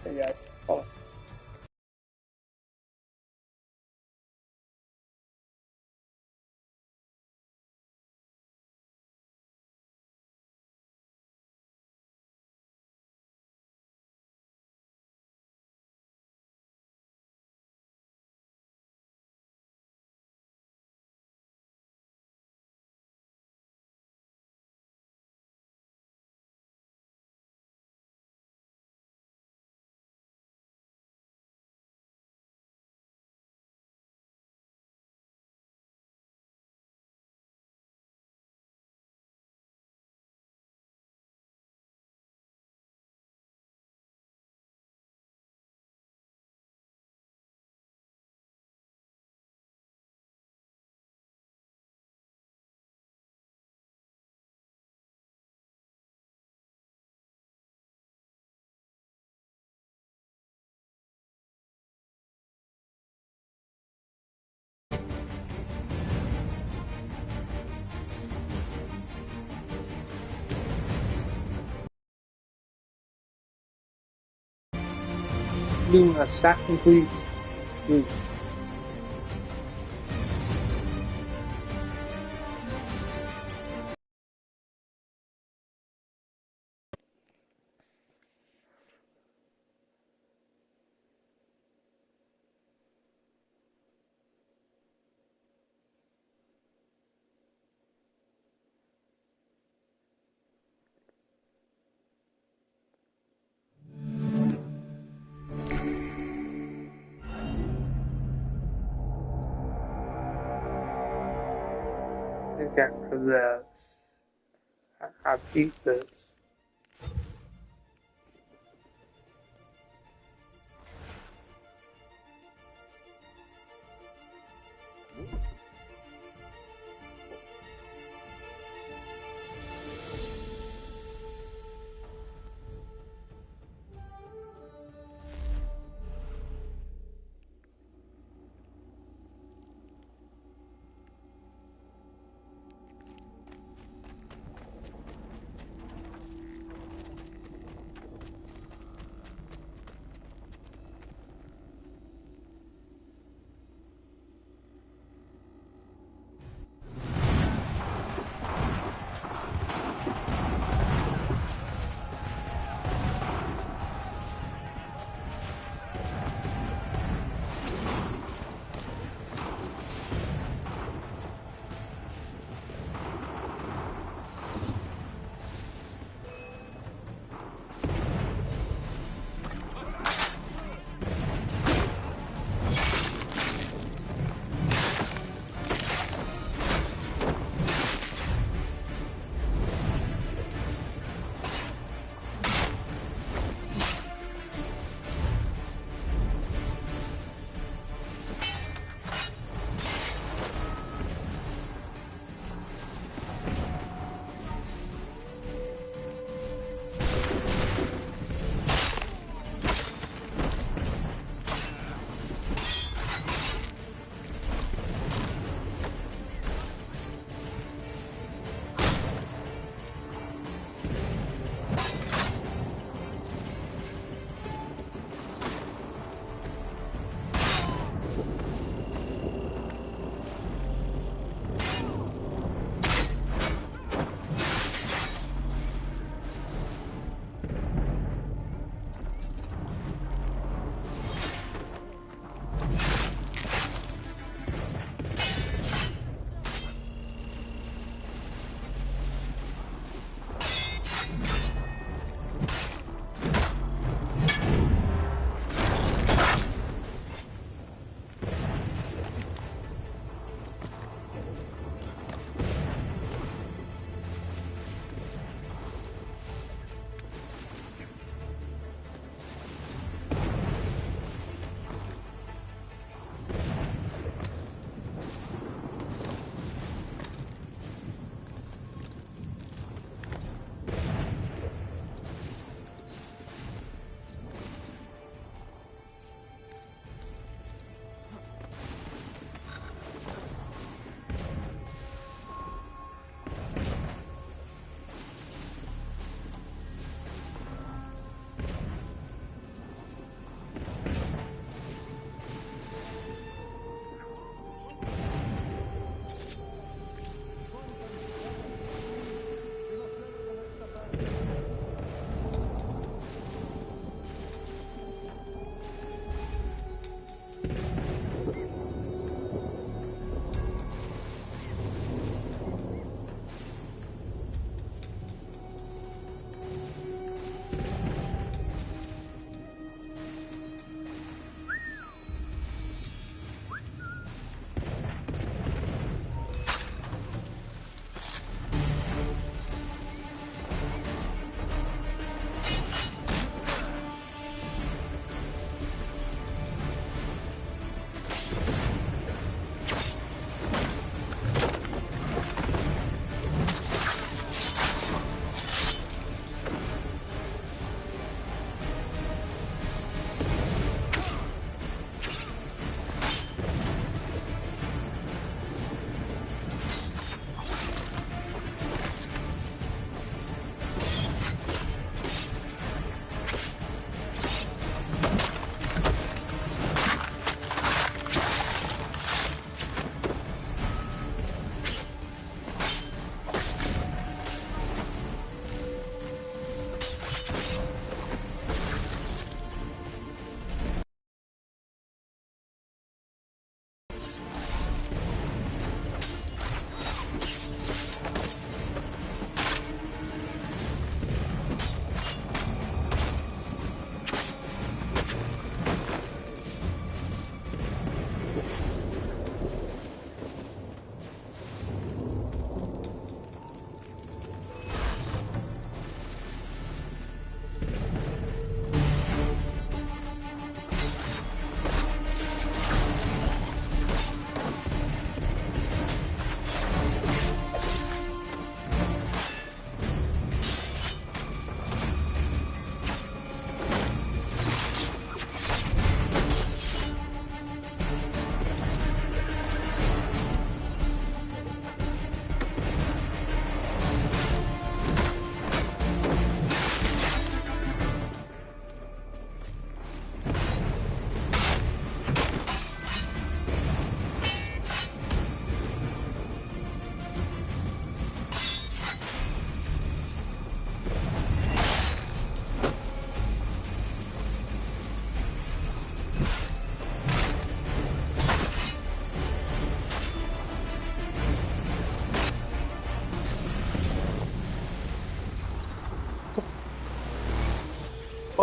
Okay, guys, follow. Doing a technically good. Get rid of this. I beat this.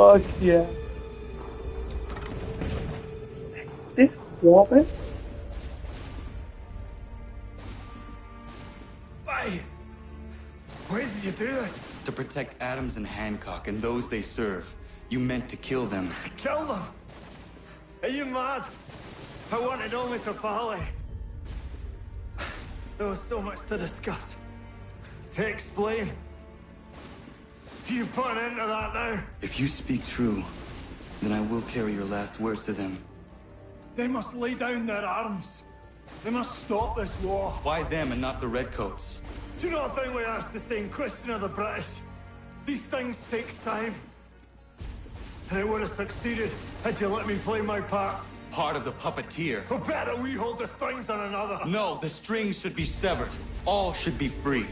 Fuck yeah. This woman? Why? Why did you do this? To protect Adams and Hancock and those they serve. You meant to kill them. Kill them? Are you mad? I wanted only to parley. There was so much to discuss. To explain. You put an end to that now. If you speak true, then I will carry your last words to them. They must lay down their arms. They must stop this war. Why them and not the Redcoats? Do you not think we asked the same question of the British? These things take time. And it would have succeeded had you let me play my part. Part of the puppeteer. Or better, we hold the strings on another. No, the strings should be severed. All should be free.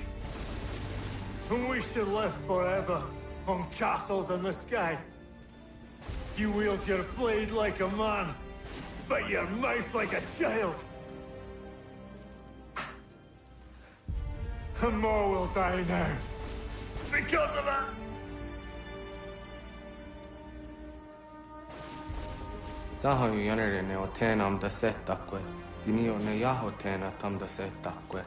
And we should live forever on castles in the sky. You wield your blade like a man, but your mouth like a child. And more will die now. Because of that. Zaho yanere ne otena am da setakwe. Dinio ne yaho tena tam da setakwe.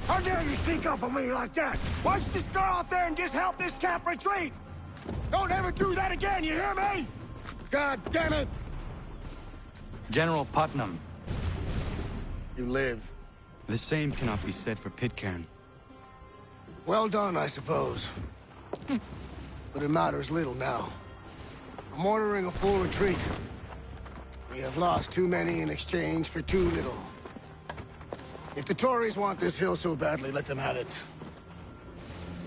How dare you sneak up on me like that? Why don't you just go out there and just help this camp retreat? Don't ever do that again, you hear me? God damn it! General Putnam. You live. The same cannot be said for Pitcairn. Well done, I suppose. But it matters little now. I'm ordering a full retreat. We have lost too many in exchange for too little. If the Tories want this hill so badly, let them have it.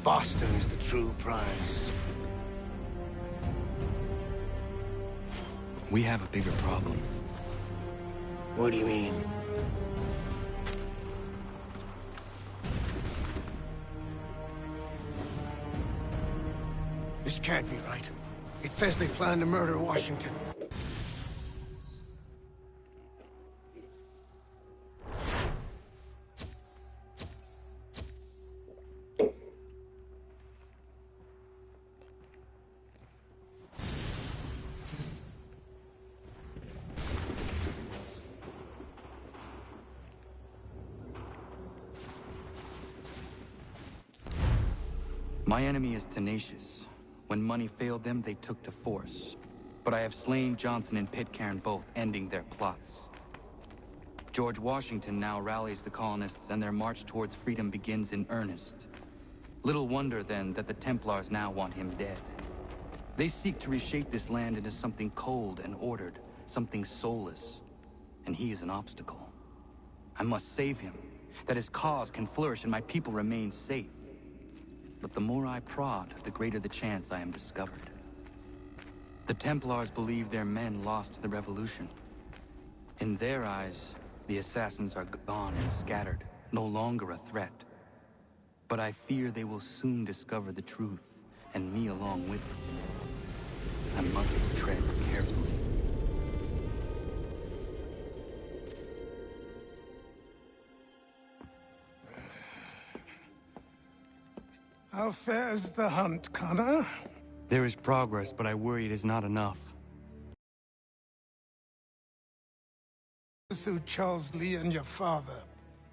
Boston is the true prize. We have a bigger problem. What do you mean? This can't be right. It says they plan to murder Washington. My enemy is tenacious. When money failed them, they took to force. But I have slain Johnson and Pitcairn both, ending their plots. George Washington now rallies the colonists, and their march towards freedom begins in earnest. Little wonder, then, that the Templars now want him dead. They seek to reshape this land into something cold and ordered, something soulless. And he is an obstacle. I must save him, that his cause can flourish and my people remain safe. But the more I prod, the greater the chance I am discovered. The Templars believe their men lost the revolution. In their eyes, the assassins are gone and scattered, no longer a threat. But I fear they will soon discover the truth, and me along with them. I must tread carefully. How fares the hunt, Connor? There is progress, but I worry it is not enough. Pursue Charles Lee and your father.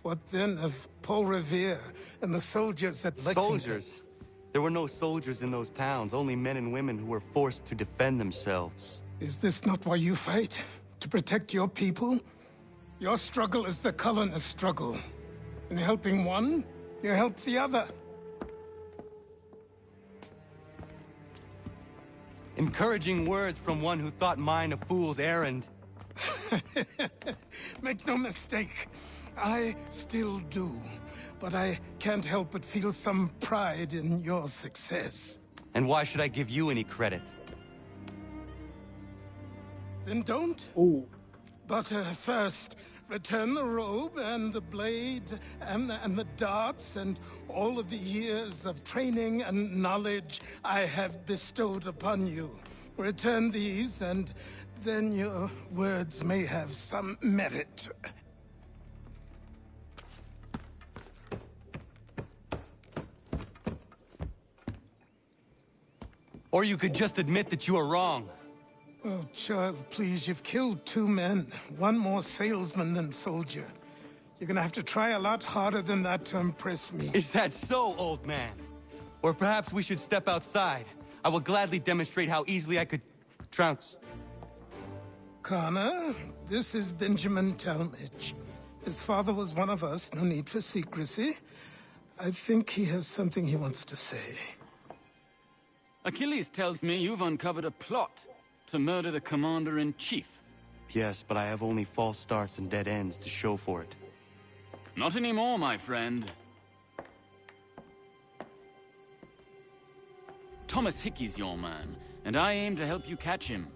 What then of Paul Revere and the soldiers at Lexington? Soldiers? There were no soldiers in those towns, only men and women who were forced to defend themselves. Is this not why you fight? To protect your people? Your struggle is the colonists' struggle. In helping one, you help the other. Encouraging words from one who thought mine a fool's errand. Make no mistake, I still do. But I can't help but feel some pride in your success. And why should I give you any credit? Then don't. Ooh. But first, Return the robe and the blade and the darts and all of the years of training and knowledge I have bestowed upon you. Return these, and then your words may have some merit. Or you could just admit that you are wrong. Oh, child, please, you've killed 2 men. One more salesman than soldier. You're gonna have to try a lot harder than that to impress me. Is that so, old man? Or perhaps we should step outside. I will gladly demonstrate how easily I could trounce. Connor, this is Benjamin Talmadge. His father was one of us, no need for secrecy. I think he has something he wants to say. Achilles tells me you've uncovered a plot to murder the Commander-in-Chief. Yes, but I have only false starts and dead ends to show for it. Not anymore, my friend. Thomas Hickey's your man, and I aim to help you catch him.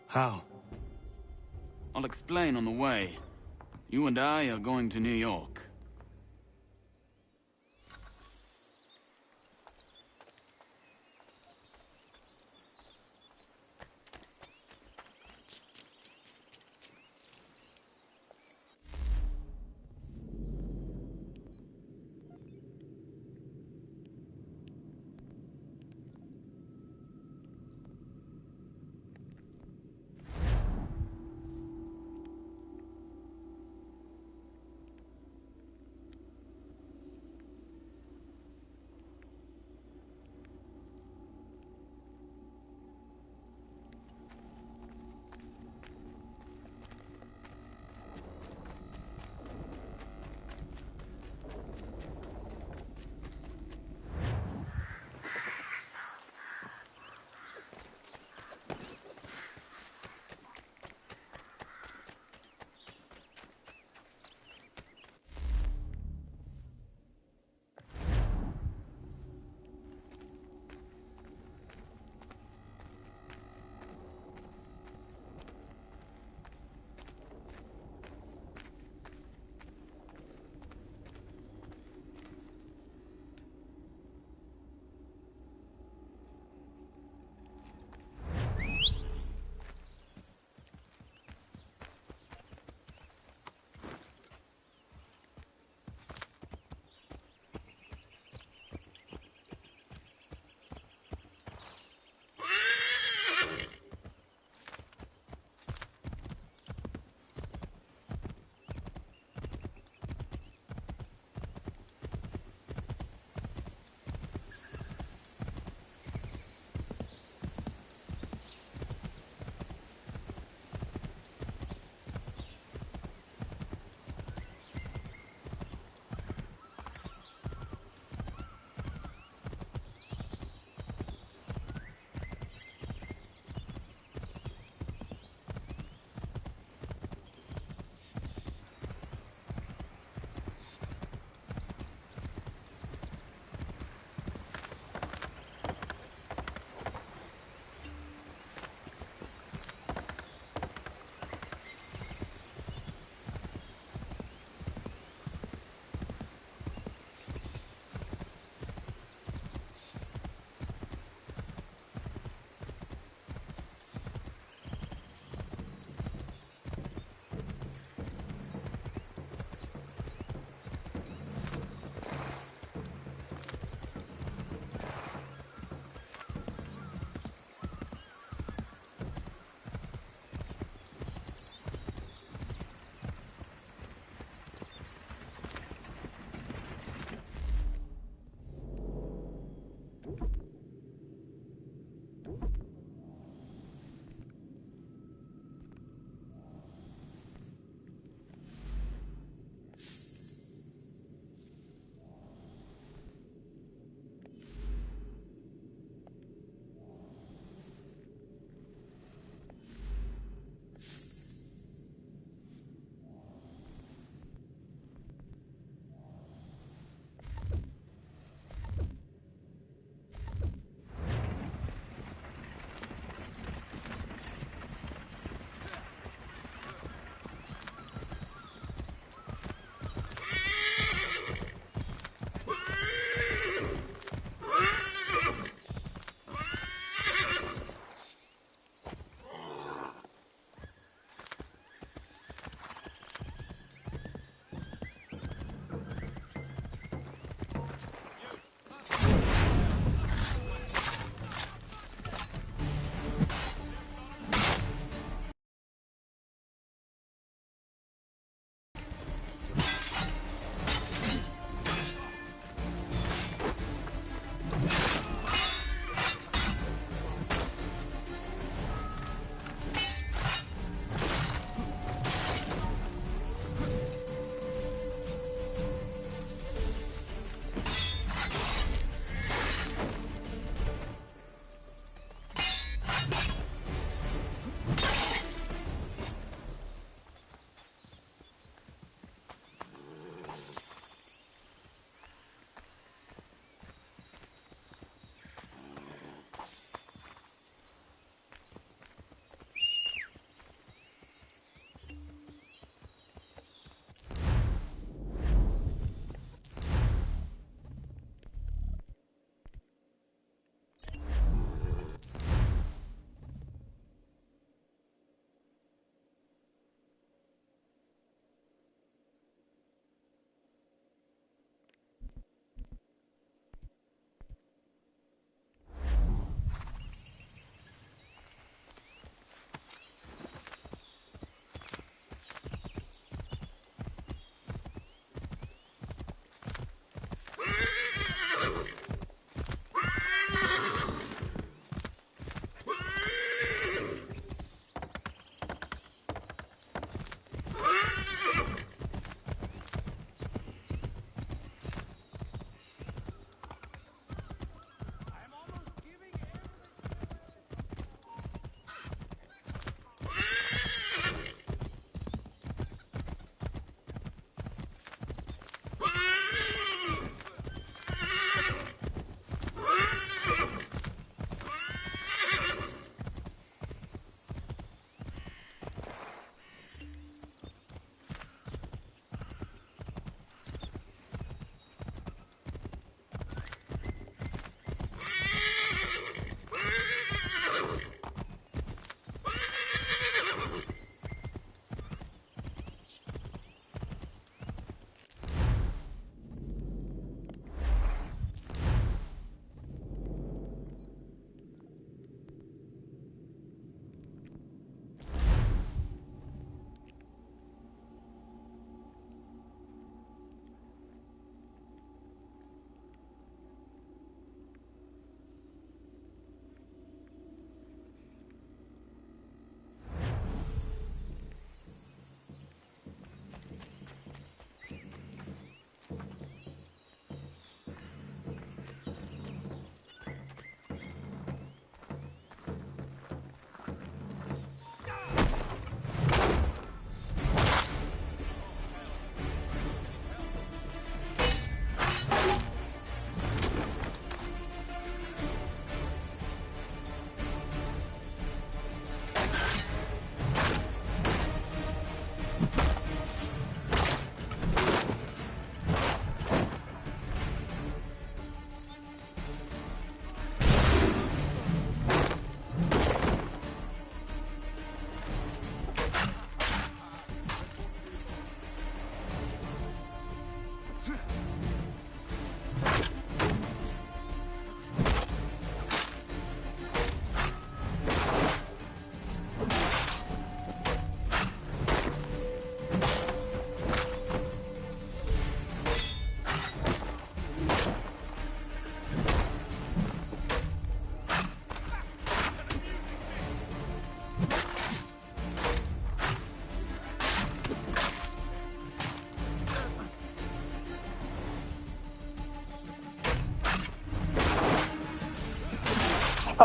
How? I'll explain on the way. You and I are going to New York.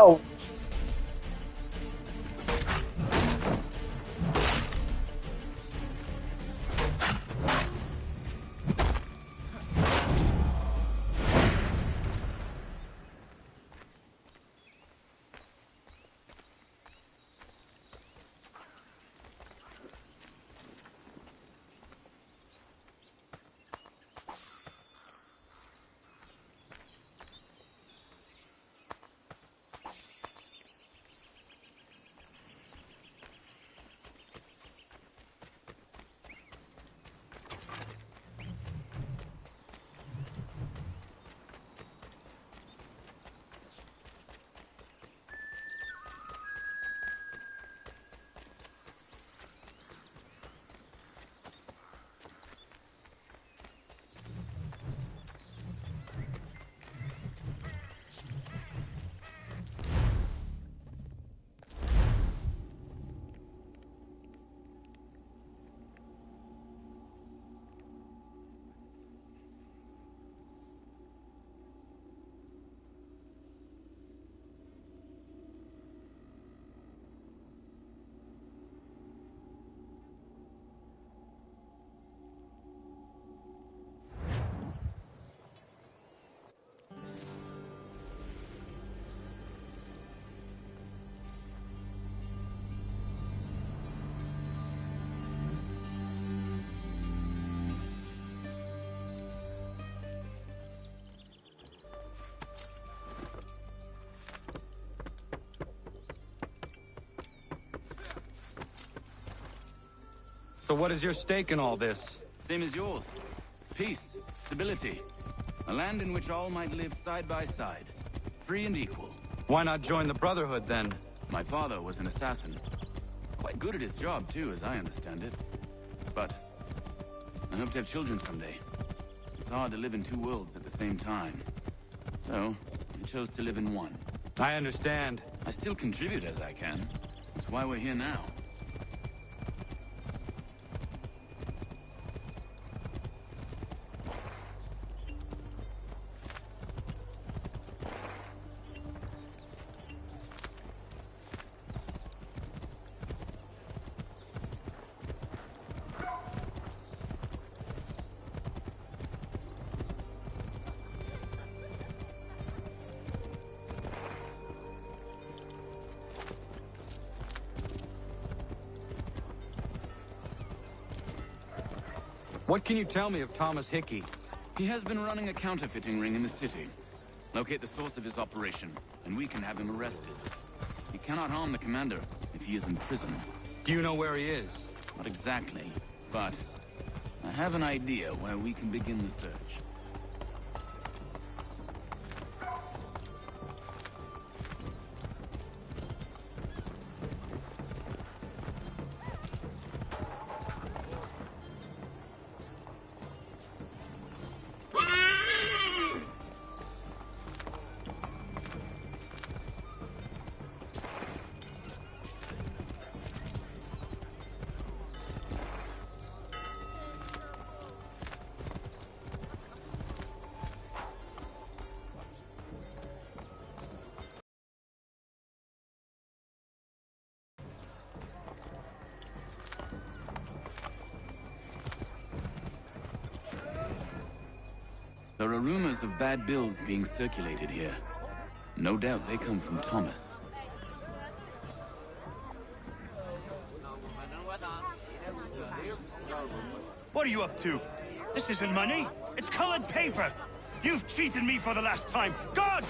Oh, So what is your stake in all this? Same as yours. Peace, stability. A land in which all might live side by side. Free and equal. Why not join the Brotherhood, then? My father was an assassin. Quite good at his job, too, as I understand it. But I hope to have children someday. It's hard to live in two worlds at the same time. So, I chose to live in one. I understand. I still contribute as I can. That's why we're here now. What can you tell me of Thomas Hickey? He has been running a counterfeiting ring in the city. Locate the source of his operation, and we can have him arrested. He cannot harm the commander if he is in prison. Do you know where he is? Not exactly, but I have an idea where we can begin the search. There are rumors of bad bills being circulated here. No doubt they come from Thomas. What are you up to? This isn't money. It's colored paper. You've cheated me for the last time. God!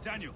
Daniel.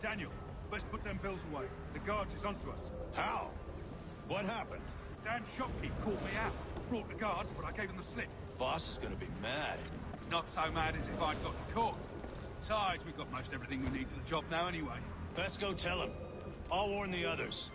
Daniel, let's put them bills away. The guards is onto us. How? What happened? Damn shopkeep called me out. Brought the guards, but I gave him the slip. Boss is gonna be mad. Not so mad as if I'd got caught. Besides, we've got most everything we need for the job now anyway. Let's go tell him. I'll warn the others.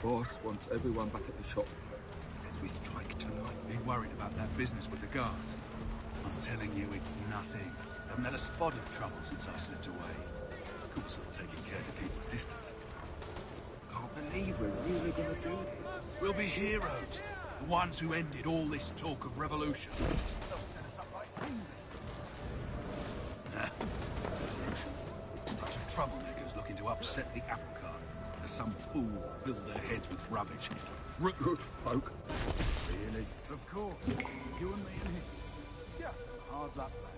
Boss wants everyone back at the shop. Says we strike tonight. Be worried about that business with the guards. I'm telling you, it's nothing. Haven't had a spot of trouble since I slipped away. Of course, I'm taking care to keep my distance. Can't believe we're really gonna do this. We'll be heroes. The ones who ended all this talk of revolution. Bunch of troublemakers looking to upset the apple cart. As some fool filled their heads with rubbish. Good folk. Really? Of course. You and me and him. Yeah. Hard luck, lad.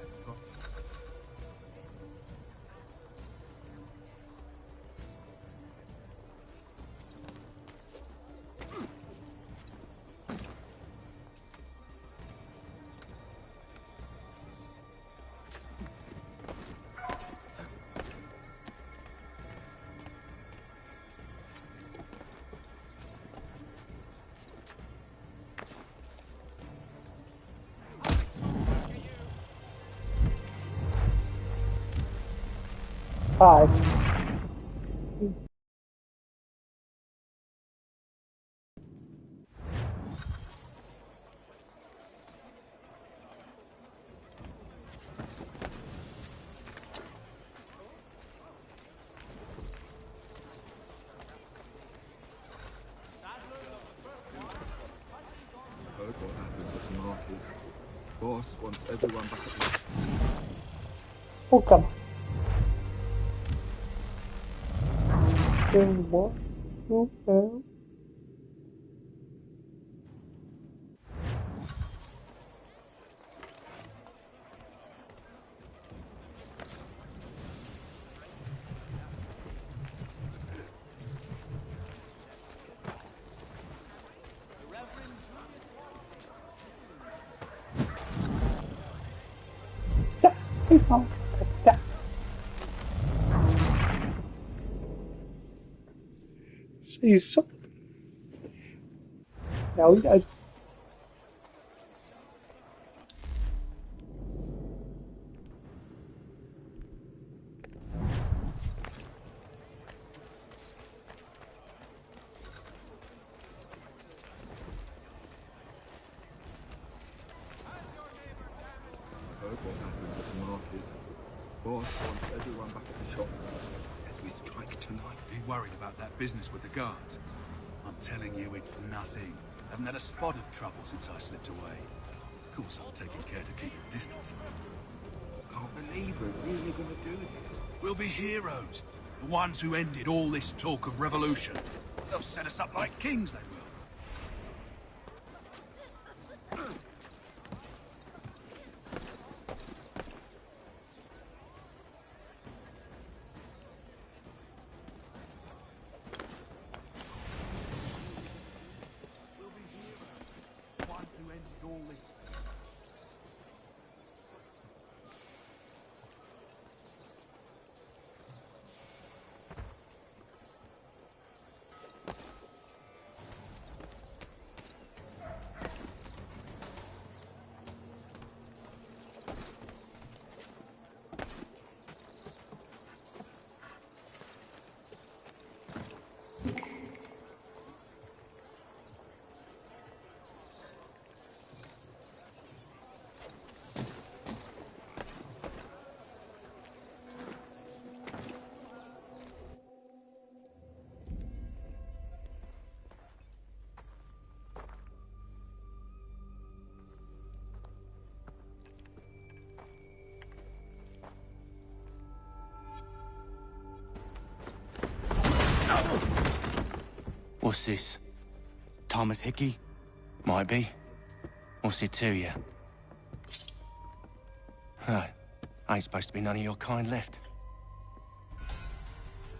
Hi. United. Boss wants everyone back at the... Oh, come on. Then what? Okay. So you saw me. Now he does. Heard what happened at the market. Boss wants everyone back at the shop. Says we strike tonight. Be worried about that business with the guards. I'm telling you, it's nothing. Haven't had a spot of trouble since I slipped away. Of course, I'm taking care to keep the distance. Can't believe we're really gonna do this. We'll be heroes. The ones who ended all this talk of revolution. They'll set us up like kings, they will. What's this? Thomas Hickey? Might be. What's it to you? Right. Ain't supposed to be none of your kind left.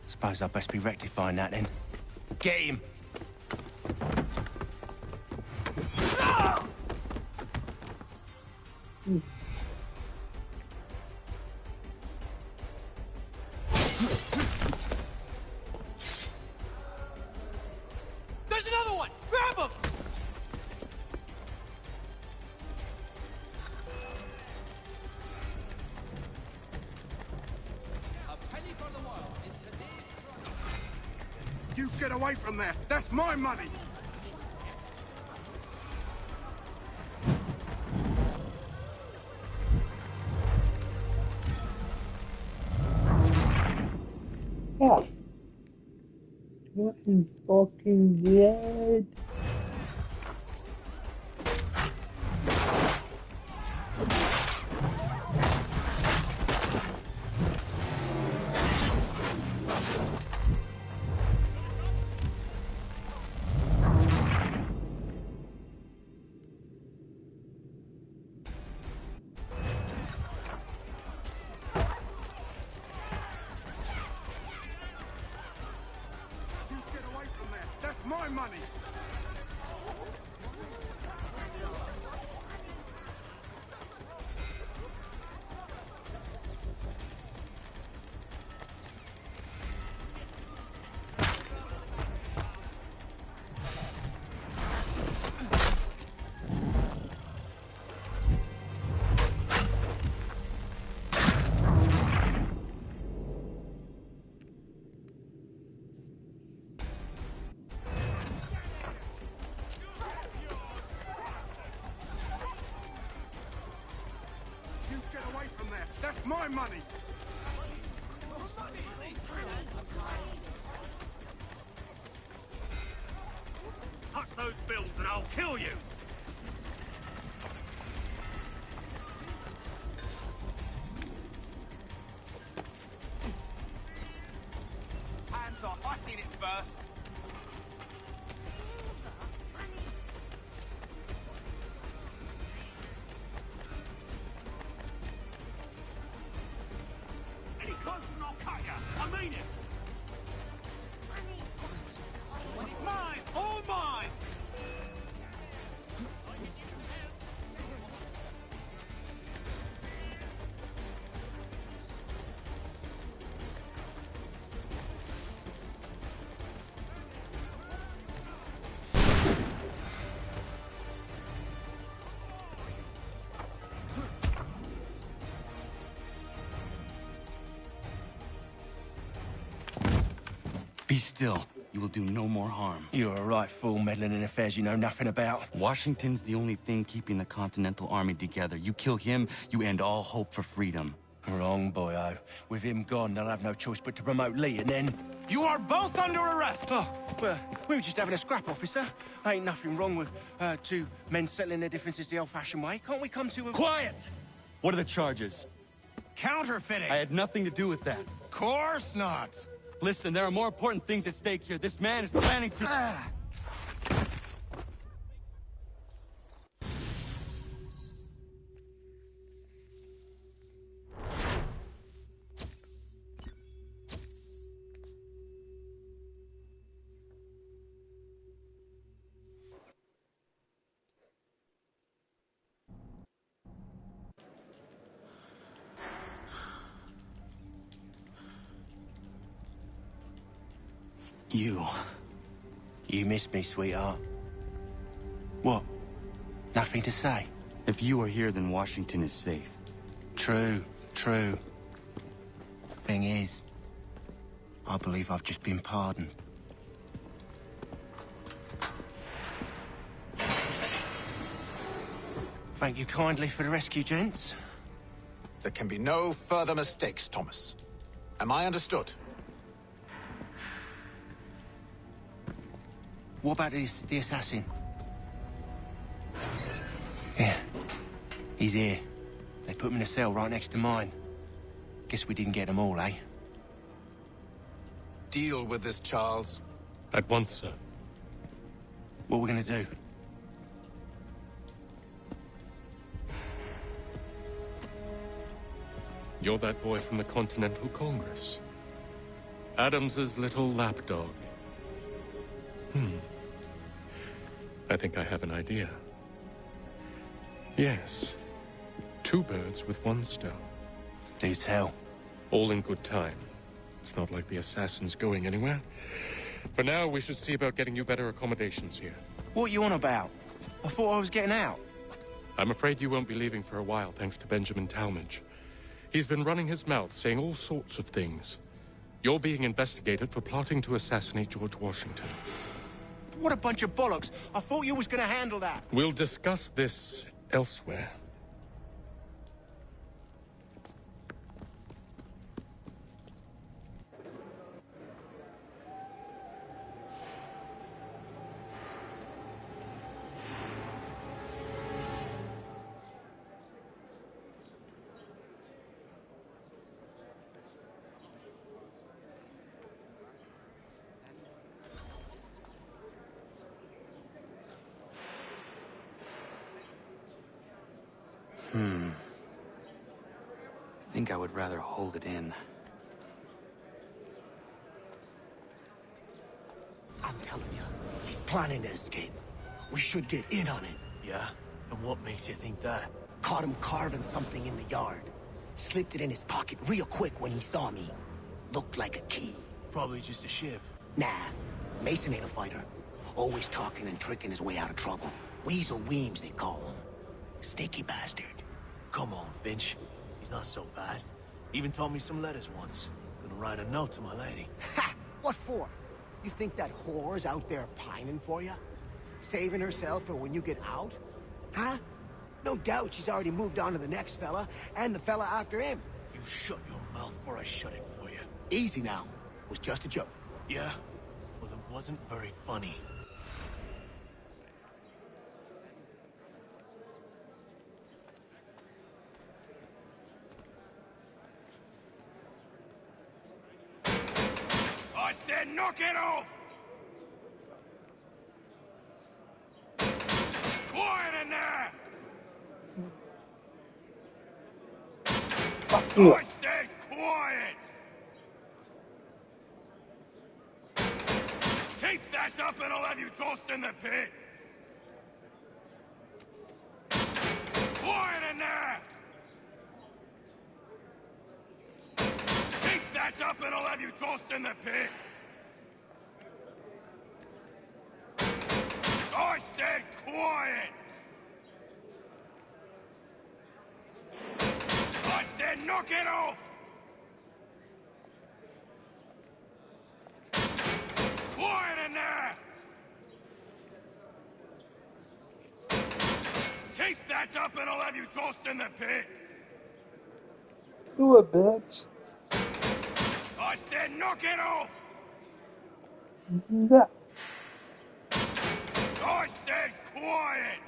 Suppose I'd best be rectifying that then. Get him! There's another one! Grab him! You get away from there! That's my money! Yeah. What in fucking dead? That's my money! You get away from there! That's my money! Tuck those bills and I'll kill you! Be still. You will do no more harm. You're a right fool meddling in affairs you know nothing about. Washington's the only thing keeping the Continental Army together. You kill him, you end all hope for freedom. Wrong, boyo. With him gone, they'll have no choice but to promote Lee, and then... You are both under arrest! Oh, well, we were just having a scrap, officer. Ain't nothing wrong with two men settling their differences the old-fashioned way. Can't we come to a... Quiet! What are the charges? Counterfeiting! I had nothing to do with that. Course not! Listen, there are more important things at stake here. This man is planning to... You missed me, sweetheart. What? Nothing to say? If you are here, then Washington is safe. True. Thing is, I believe I've just been pardoned. Thank you kindly for the rescue, gents. There can be no further mistakes, Thomas. Am I understood? What about the assassin? Yeah. He's here. They put him in a cell right next to mine. Guess we didn't get them all, eh? Deal with this, Charles. At once, sir. What are we gonna do? You're that boy from the Continental Congress. Adams's little lapdog. I think I have an idea. Yes. 2 birds with 1 stone. Do tell. All in good time. It's not like the assassin's going anywhere. For now, we should see about getting you better accommodations here. What are you on about? I thought I was getting out. I'm afraid you won't be leaving for a while, thanks to Benjamin Talmadge. He's been running his mouth, saying all sorts of things. You're being investigated for plotting to assassinate George Washington. What a bunch of bollocks. I thought you was gonna handle that. We'll discuss this elsewhere. I think I would rather hold it in. I'm telling you, he's planning to escape. We should get in on it. Yeah? And what makes you think that? Caught him carving something in the yard. Slipped it in his pocket real quick when he saw me. Looked like a key. Probably just a shiv. Nah, Mason ain't a fighter. Always talking and tricking his way out of trouble. Weasel Weems, they call him. Sticky bastard. Come on, Finch. He's not so bad. Even taught me some letters once. Gonna write a note to my lady. Ha! What for? You think that whore's out there pining for you? Saving herself for when you get out? Huh? No doubt she's already moved on to the next fella, and the fella after him. You shut your mouth before I shut it for you. Easy now. It was just a joke. Yeah? Well, it wasn't very funny. I said knock it off! Quiet in there! I said quiet! Keep that up and I'll have you tossed in the pit! Quiet in there! Keep that up and I'll have you tossed in the pit! I said quiet! I said knock it off! Get up and I'll have you tossed in the pit! Do it, bitch. I said knock it off! Yeah. I said quiet!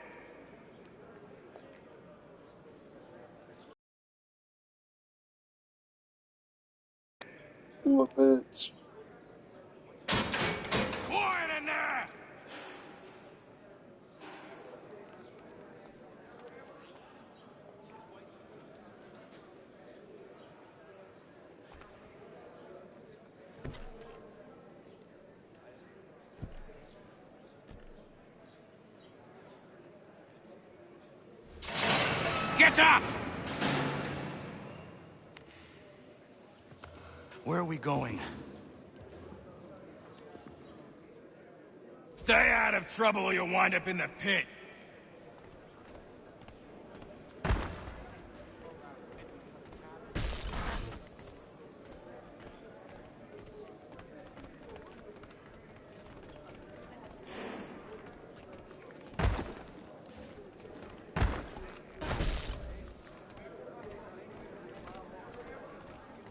Do it, bitch. Quiet in there! Get up! Where are we going? Stay out of trouble or you'll wind up in the pit.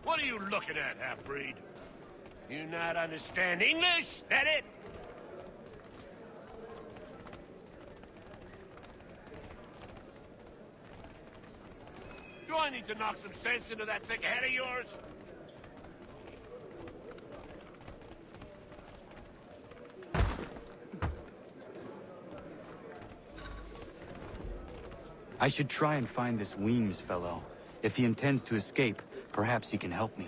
What are you looking at, half-breed? You not understand English? That it? Do I need to knock some sense into that thick head of yours? I should try and find this Weems fellow. If he intends to escape, perhaps he can help me.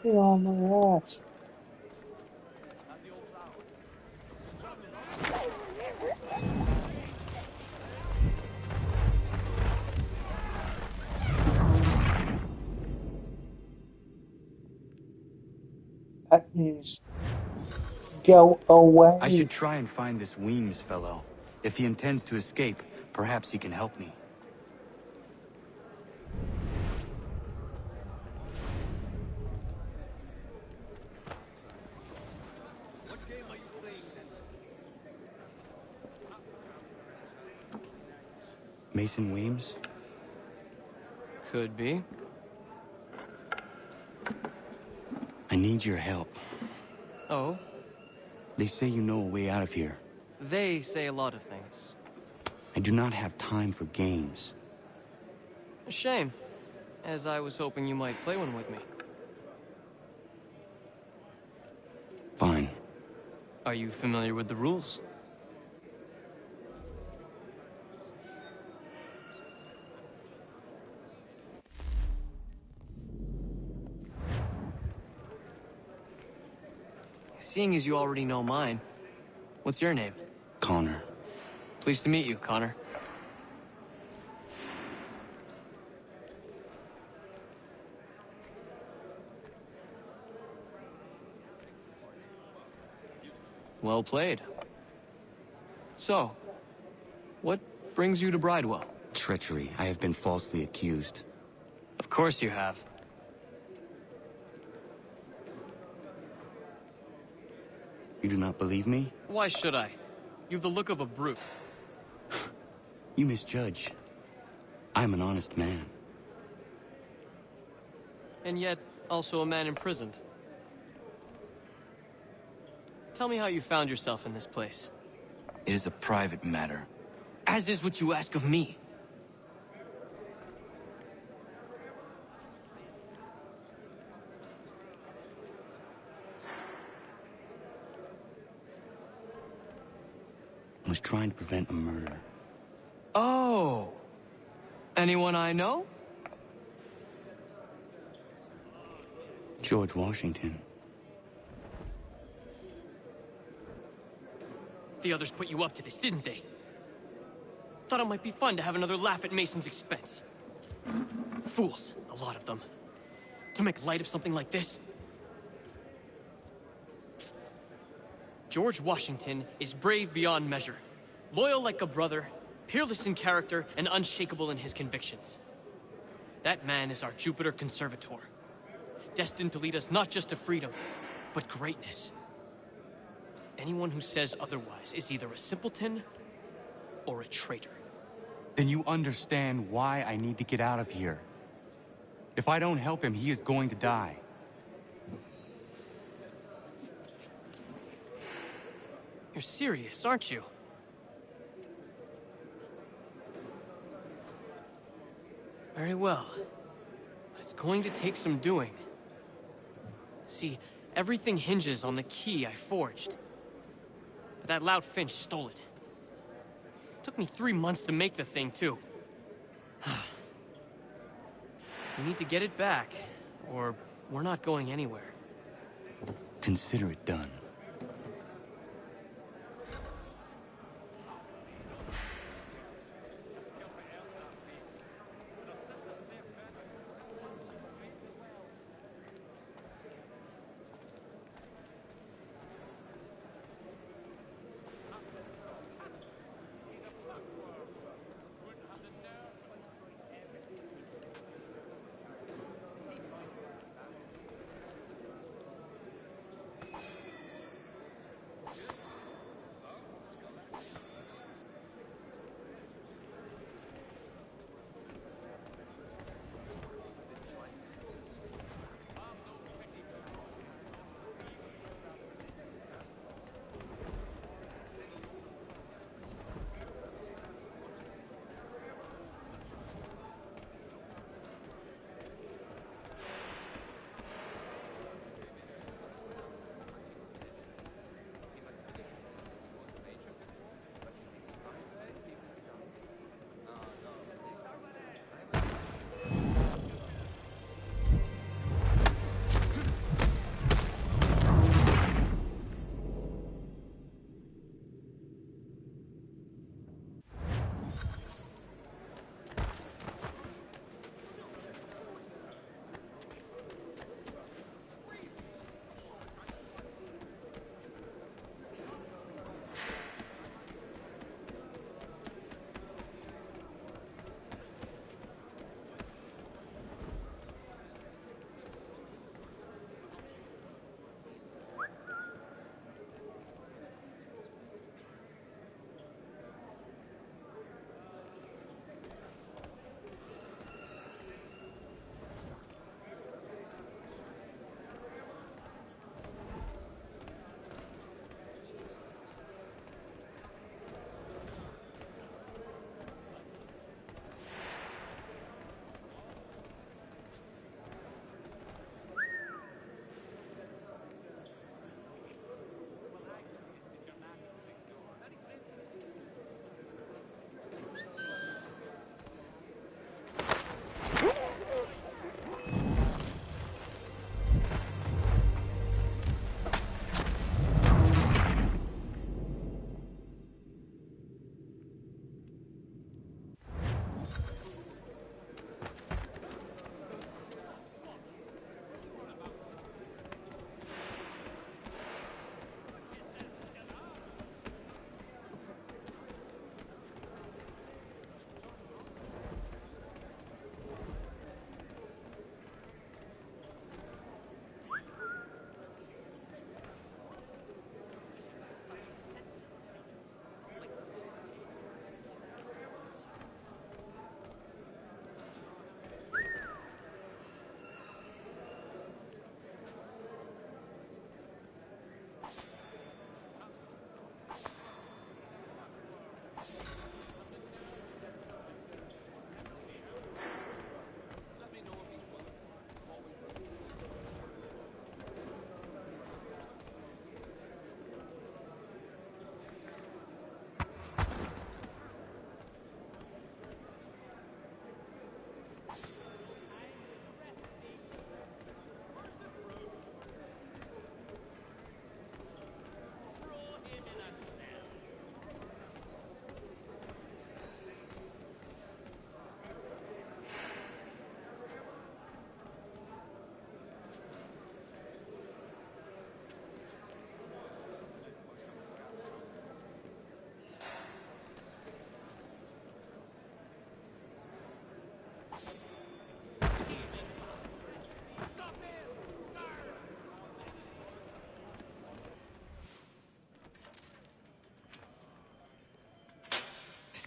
Get on my ass. That means go away. I should try and find this Weems fellow. If he intends to escape, perhaps he can help me. Mason Weems? Could be. I need your help. Oh? They say you know a way out of here. They say a lot of things. I do not have time for games. A shame, as I was hoping you might play one with me. Fine. Are you familiar with the rules? Seeing as you already know mine, what's your name? Connor. Pleased to meet you, Connor. Well played. So, what brings you to Bridewell? Treachery. I have been falsely accused. Of course you have. You do not believe me? Why should I? You've the look of a brute. You misjudge. I am an honest man. And yet, also a man imprisoned. Tell me how you found yourself in this place. It is a private matter. As is what you ask of me. I was trying to prevent a murder. Oh! Anyone I know? George Washington. The others put you up to this, didn't they? Thought it might be fun to have another laugh at Mason's expense. Fools, a lot of them. To make light of something like this. George Washington is brave beyond measure, loyal like a brother, peerless in character, and unshakable in his convictions. That man is our Jupiter Conservator, destined to lead us not just to freedom, but greatness. Anyone who says otherwise is either a simpleton or a traitor. Then you understand why I need to get out of here. If I don't help him, he is going to die. You're serious, aren't you? Very well. But it's going to take some doing. See, everything hinges on the key I forged. But that loud Finch stole it. Took me 3 months to make the thing, too. We need to get it back, or we're not going anywhere. Consider it done.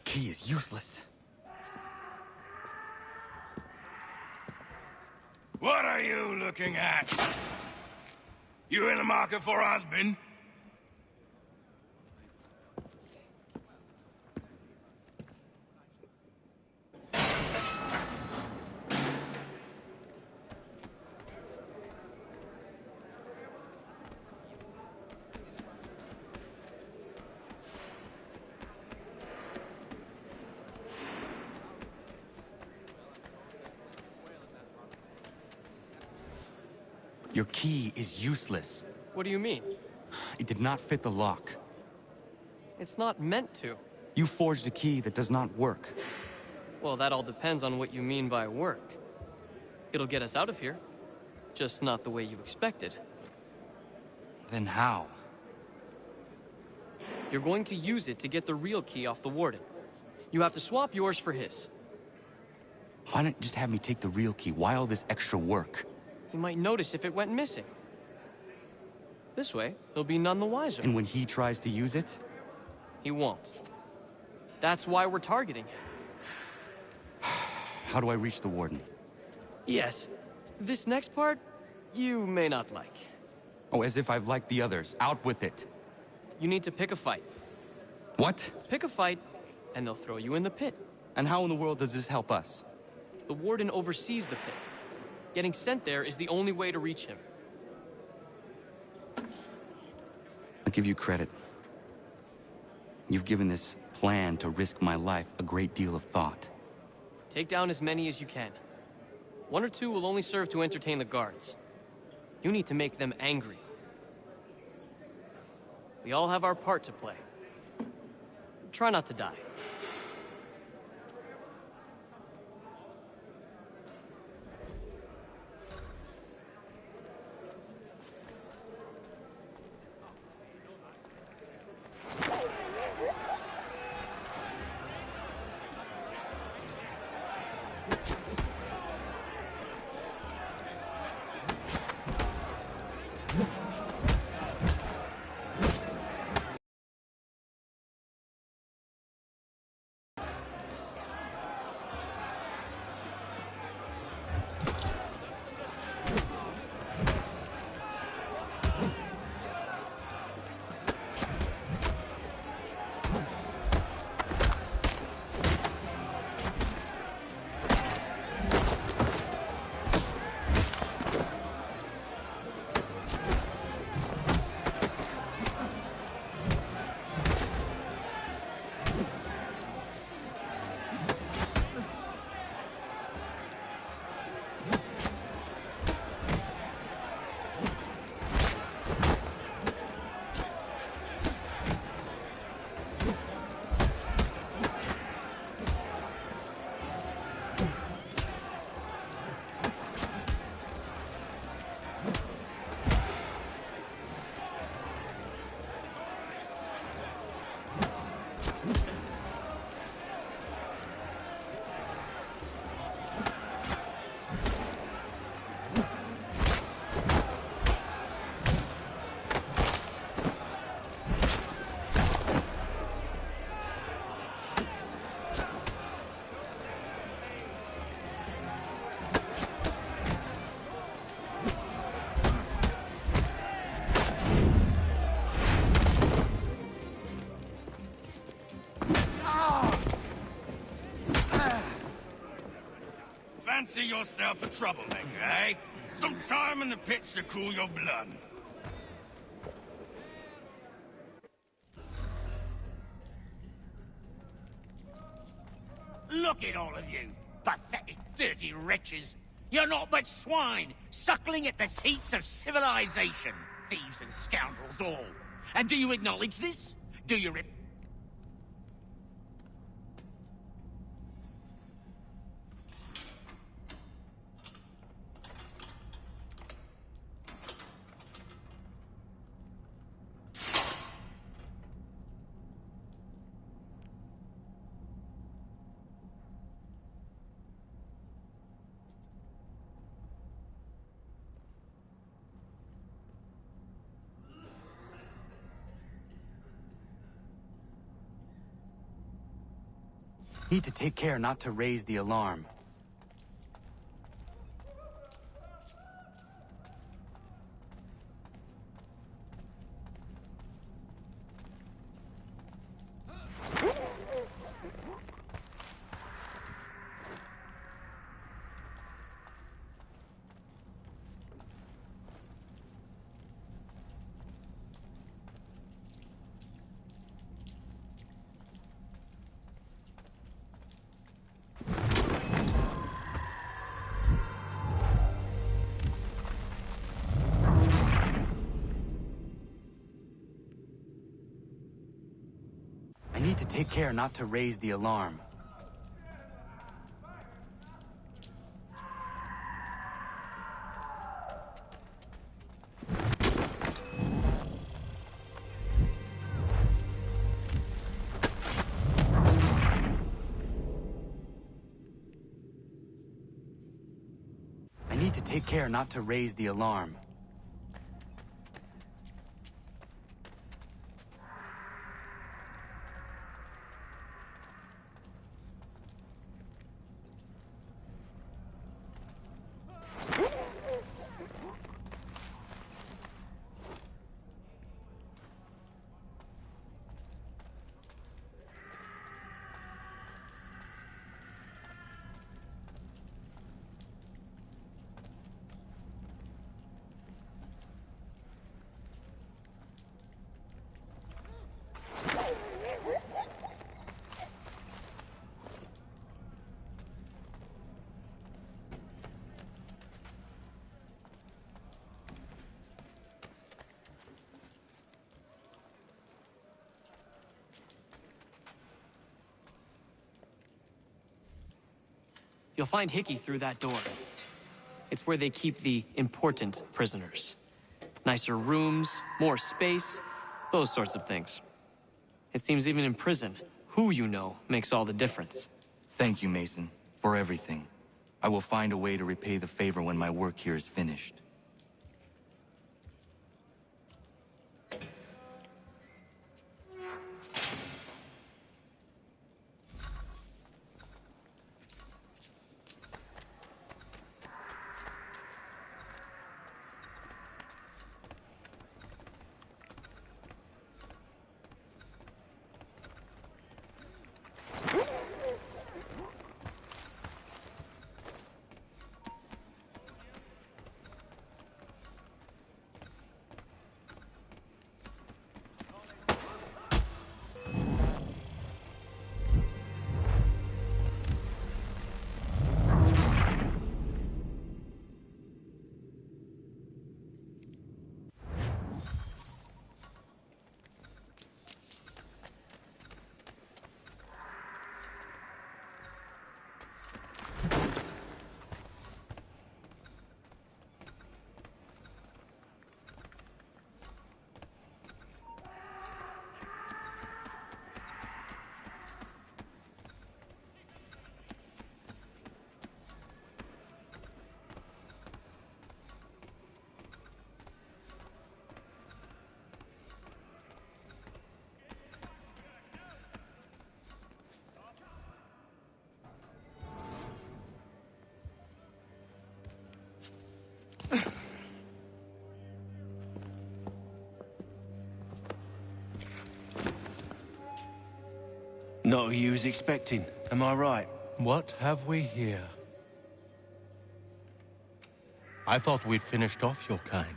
key is useless. What are you looking at? You in the market for a husband? Your key is useless. What do you mean? It did not fit the lock. It's not meant to. You forged a key that does not work. Well, that all depends on what you mean by work. It'll get us out of here. Just not the way you expected. Then how? You're going to use it to get the real key off the warden. You have to swap yours for his. Why not just have me take the real key? Why all this extra work? He might notice if it went missing. This way, he'll be none the wiser. And when he tries to use it? He won't. That's why we're targeting him. How do I reach the warden? Yes. This next part, you may not like. Oh, as if I've liked the others. Out with it. You need to pick a fight. What? Pick a fight, and they'll throw you in the pit. And how in the world does this help us? The warden oversees the pit. Getting sent there is the only way to reach him. I'll give you credit. You've given this plan to risk my life a great deal of thought. Take down as many as you can. One or two will only serve to entertain the guards. You need to make them angry. We all have our part to play. Try not to die. Fancy yourself a troublemaker, eh? Some time in the pits to cool your blood. Look at all of you, pathetic, dirty wretches. You're not but swine, suckling at the teats of civilization. Thieves and scoundrels all. And do you acknowledge this? Do you Need to take care not to raise the alarm. I need to take care not to raise the alarm. I need to take care not to raise the alarm. You'll find Hickey through that door. It's where they keep the important prisoners. Nicer rooms, more space, those sorts of things. It seems even in prison, who you know makes all the difference. Thank you, Mason, for everything. I will find a way to repay the favor when my work here is finished. Not who you was expecting, am I right? What have we here? I thought we'd finished off your kind.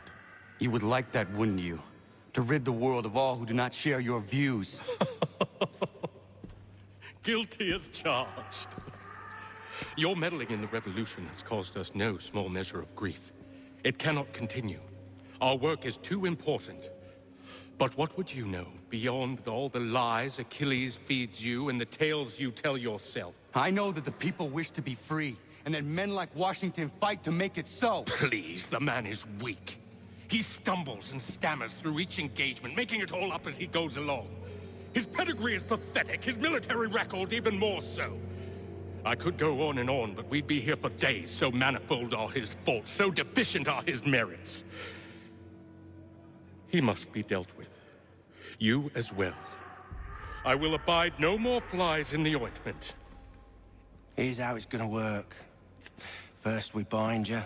You would like that, wouldn't you? To rid the world of all who do not share your views. Guilty as charged. Your meddling in the revolution has caused us no small measure of grief. It cannot continue. Our work is too important. But what would you know beyond all the lies Achilles feeds you and the tales you tell yourself? I know that the people wish to be free, and that men like Washington fight to make it so. Please, the man is weak. He stumbles and stammers through each engagement, making it all up as he goes along. His pedigree is pathetic, his military record even more so. I could go on, but we'd be here for days, so manifold are his faults, so deficient are his merits. He must be dealt with. You as well. I will abide no more flies in the ointment. Here's how it's gonna work. First we bind you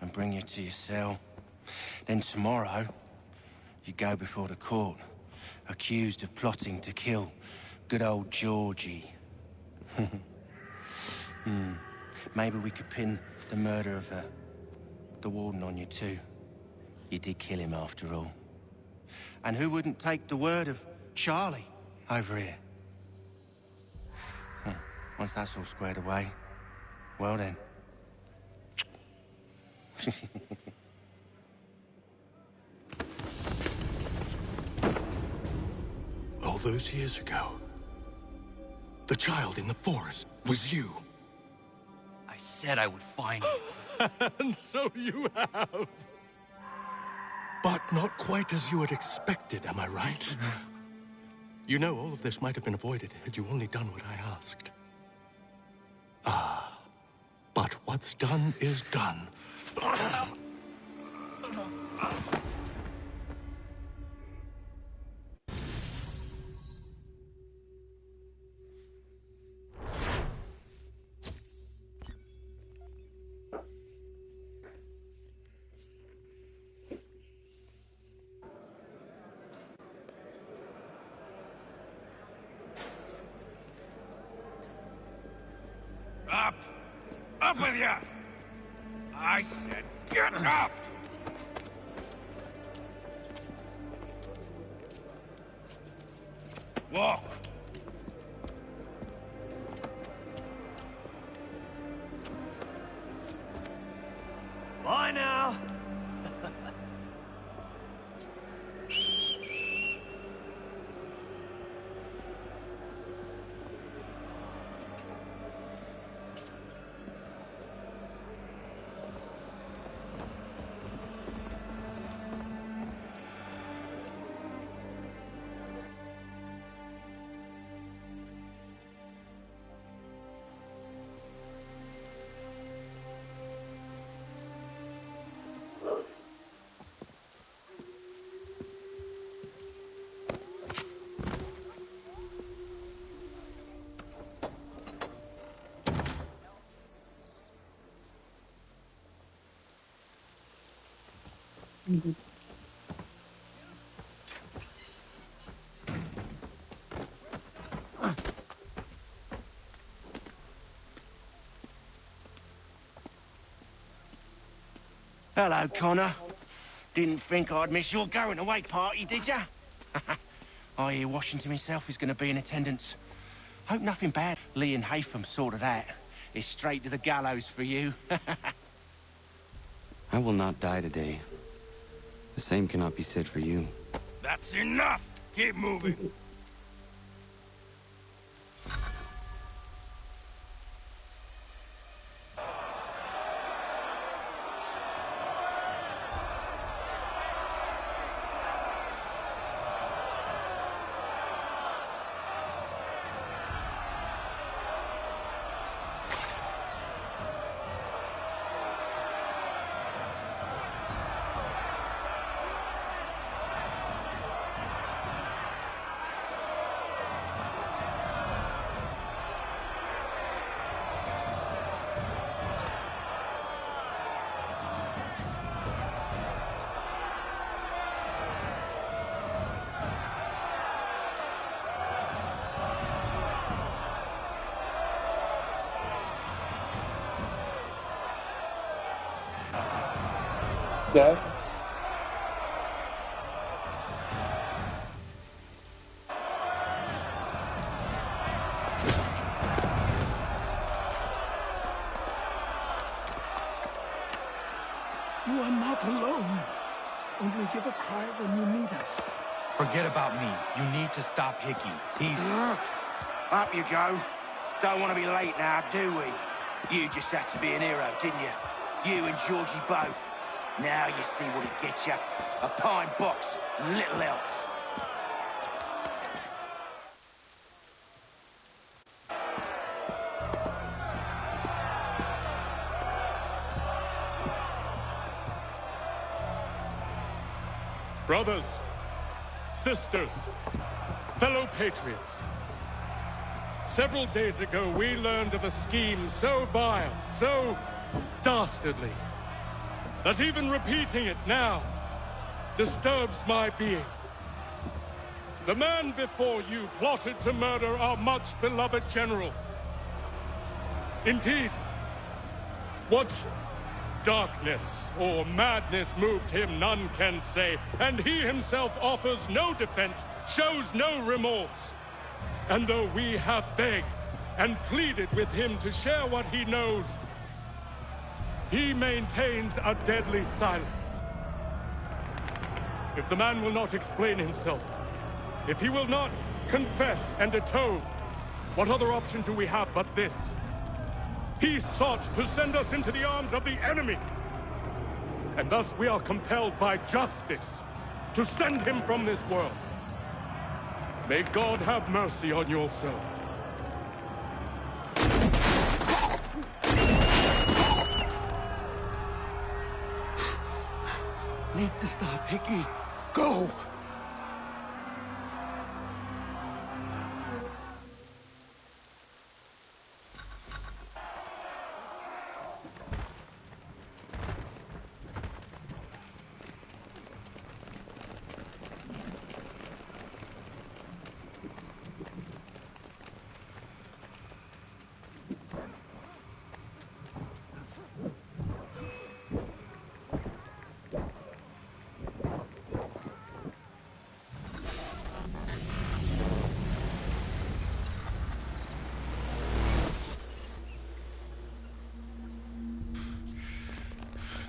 and bring you to your cell. Then tomorrow, you go before the court, accused of plotting to kill good old Georgie. Maybe we could pin the murder of the warden on you too. You did kill him after all. And who wouldn't take the word of Charlie over here? Once that's all squared away, well then. All those years ago, the child in the forest was you. I said I would find you. And so you have. But not quite as you had expected, am I right? You know, all of this might have been avoided had you only done what I asked. But what's done is done. Up! Up with you! I said get up! Walk! Bye now! Hello, Connor. Didn't think I'd miss your going away party, did ya? I hear Washington himself is going to be in attendance. Hope nothing bad. Lee and Haytham sorted that. It's straight to the gallows for you. I will not die today. The same cannot be said for you. That's enough! Keep moving! Death. You are not alone. Only give a cry when you need us. Forget about me. You need to stop Hickey. He's... Up you go. Don't want to be late now, do we? You just had to be an hero, didn't you? You and Georgie both. Now you see what he gets you. A pine box, little else. Brothers, sisters, fellow patriots, Several days ago, we learned of a scheme so vile, so dastardly, that even repeating it now disturbs my being. The man before you plotted to murder our much-beloved general. Indeed, what darkness or madness moved him, none can say, and he himself offers no defense, shows no remorse. And though we have begged and pleaded with him to share what he knows, he maintains a deadly silence. If the man will not explain himself, if he will not confess and atone, what other option do we have but this? He sought to send us into the arms of the enemy. And thus we are compelled by justice to send him from this world. May God have mercy on your soul. Need to stop, Hickey. Go!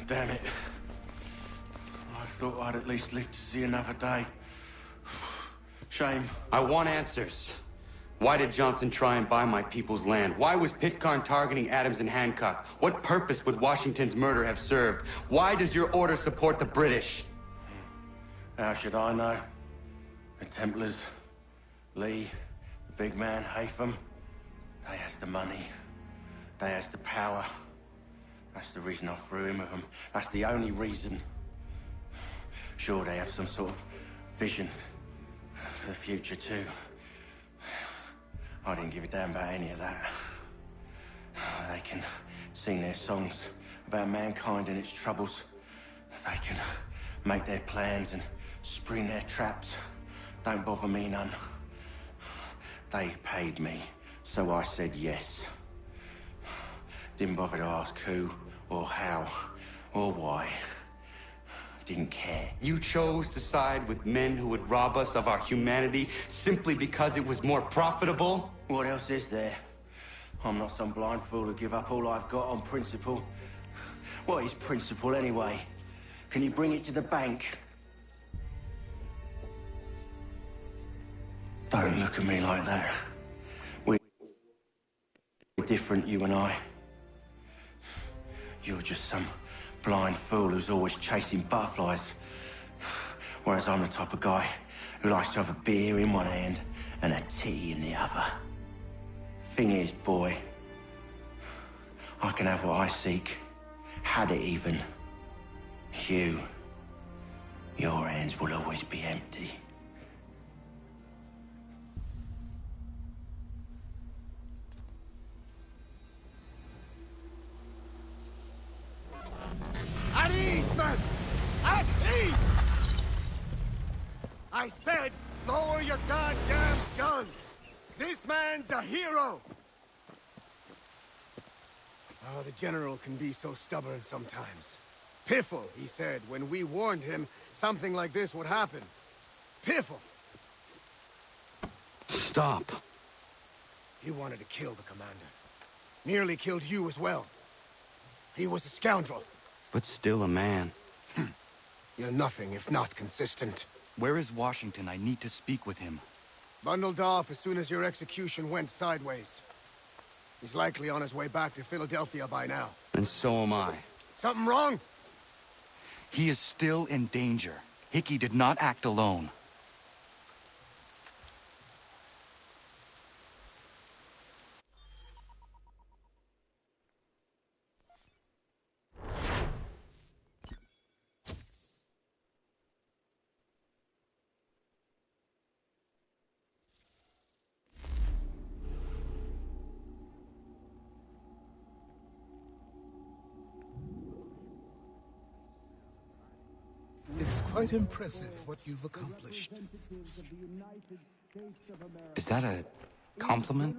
Damn it. I thought I'd at least live to see another day. Shame. I want answers. Why did Johnson try and buy my people's land? Why was Pitcairn targeting Adams and Hancock? What purpose would Washington's murder have served? Why does your order support the British? How should I know? The Templars, Lee, the big man, Haytham, they has the money. They has the power. That's the reason I threw in with them. That's the only reason. Sure, they have some sort of vision for the future, too. I didn't give a damn about any of that. They can sing their songs about mankind and its troubles. They can make their plans and spring their traps. Don't bother me none. They paid me, so I said yes. Didn't bother to ask who, or how, or why. Didn't care. You chose to side with men who would rob us of our humanity simply because it was more profitable? What else is there? I'm not some blind fool who give up all I've got on principle. What is principle anyway? Can you bring it to the bank? Don't look at me like that. We're different, you and I. You're just some blind fool who's always chasing butterflies. Whereas I'm the type of guy who likes to have a beer in one hand and a tea in the other. Thing is, boy, I can have what I seek. Had it even. Your hands will always be empty. At ease, men! At ease! I said, lower your goddamn guns! This man's a hero! Oh, the General can be so stubborn sometimes. Piffle, he said, when we warned him something like this would happen. Piffle! Stop. He wanted to kill the commander. Nearly killed you as well. He was a scoundrel. But still a man. You're nothing if not consistent. Where is Washington? I need to speak with him. Bundled off as soon as your execution went sideways. He's likely on his way back to Philadelphia by now. And so am I. Something wrong? He is still in danger. Hickey did not act alone. It's quite impressive what you've accomplished. Is that a compliment?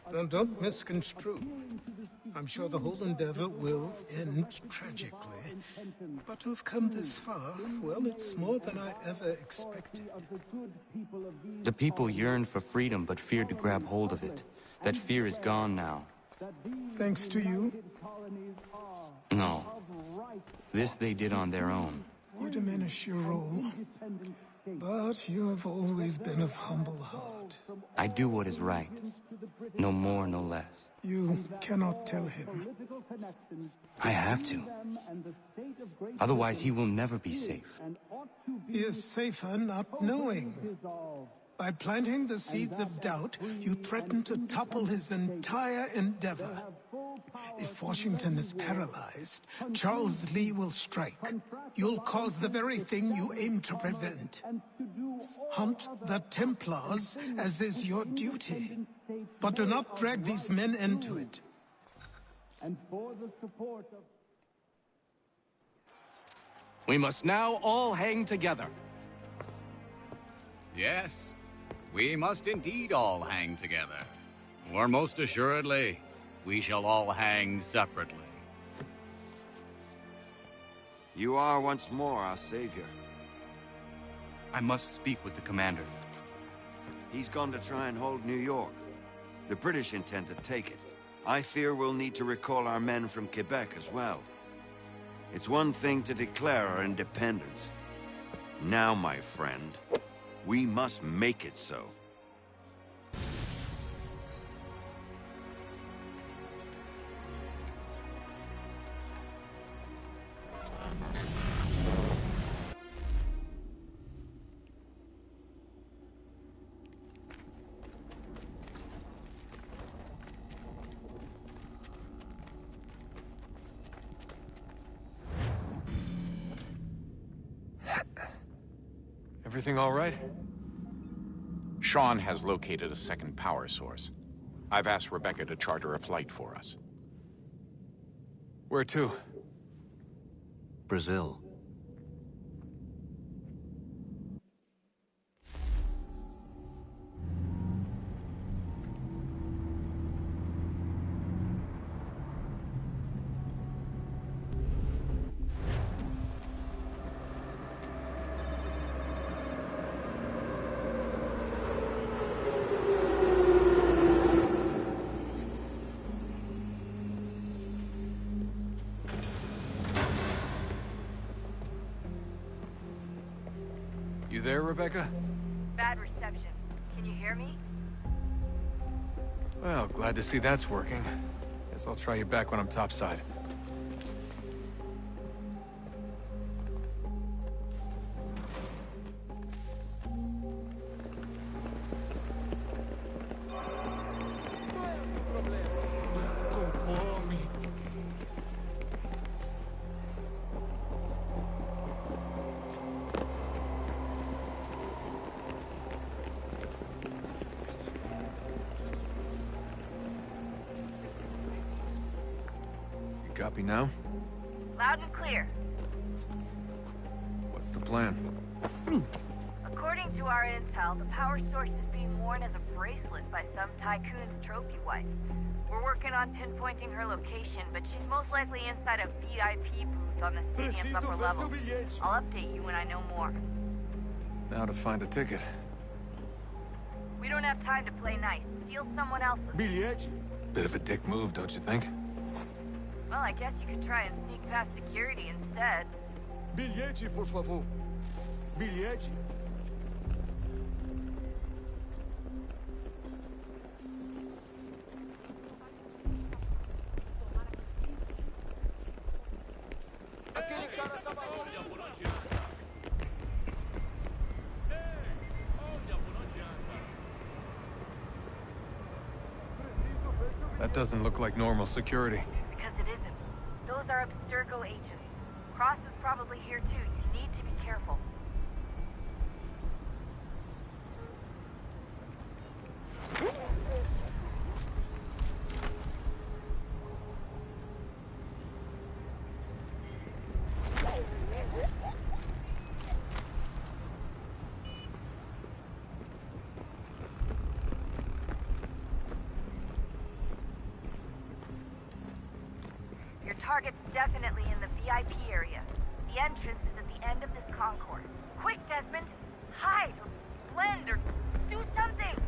Then don't misconstrue. I'm sure the whole endeavor will end tragically. But to have come this far, well, it's more than I ever expected. The people yearned for freedom but feared to grab hold of it. That fear is gone now. Thanks to you? No. This they did on their own. You diminish your role. But you have always been of humble heart. I do what is right. No more, no less. You cannot tell him. I have to. Otherwise, he will never be safe. He is safer not knowing. By planting the seeds of doubt, you threaten to topple his entire endeavor. If Washington is paralyzed, Charles Lee will strike. You'll cause the very thing you aim to prevent. Hunt the Templars, as is your duty. But do not drag these men into it. We must now all hang together. Yes, we must indeed all hang together. Or most assuredly, we shall all hang separately. You are once more our savior. I must speak with the commander. He's gone to try and hold New York. The British intend to take it. I fear we'll need to recall our men from Quebec as well. It's one thing to declare our independence. Now, my friend, we must make it so. Everything all right? Sean has located a second power source. I've asked Rebecca to charter a flight for us. Where to? Brazil. You there, Rebecca? Bad reception. Can you hear me? Well, glad to see that's working. Guess I'll try you back when I'm topside. Copy now? Loud and clear. What's the plan? According to our intel, the power source is being worn as a bracelet by some tycoon's trophy wife. We're working on pinpointing her location, but she's most likely inside a VIP booth on the stadium's upper level. I'll update you when I know more. Now to find a ticket. We don't have time to play nice. Steal someone else's. Bit of a dick move, don't you think? Well, I guess you could try and sneak past security instead. Bilhete, por favor. Bilhete. That doesn't look like normal security. Because it isn't. Those are Abstergo agents. Cross is probably here too. You need to be careful. target's definitely in the VIP area. The entrance is at the end of this concourse. Quick, Desmond! Hide, or blend, or do something!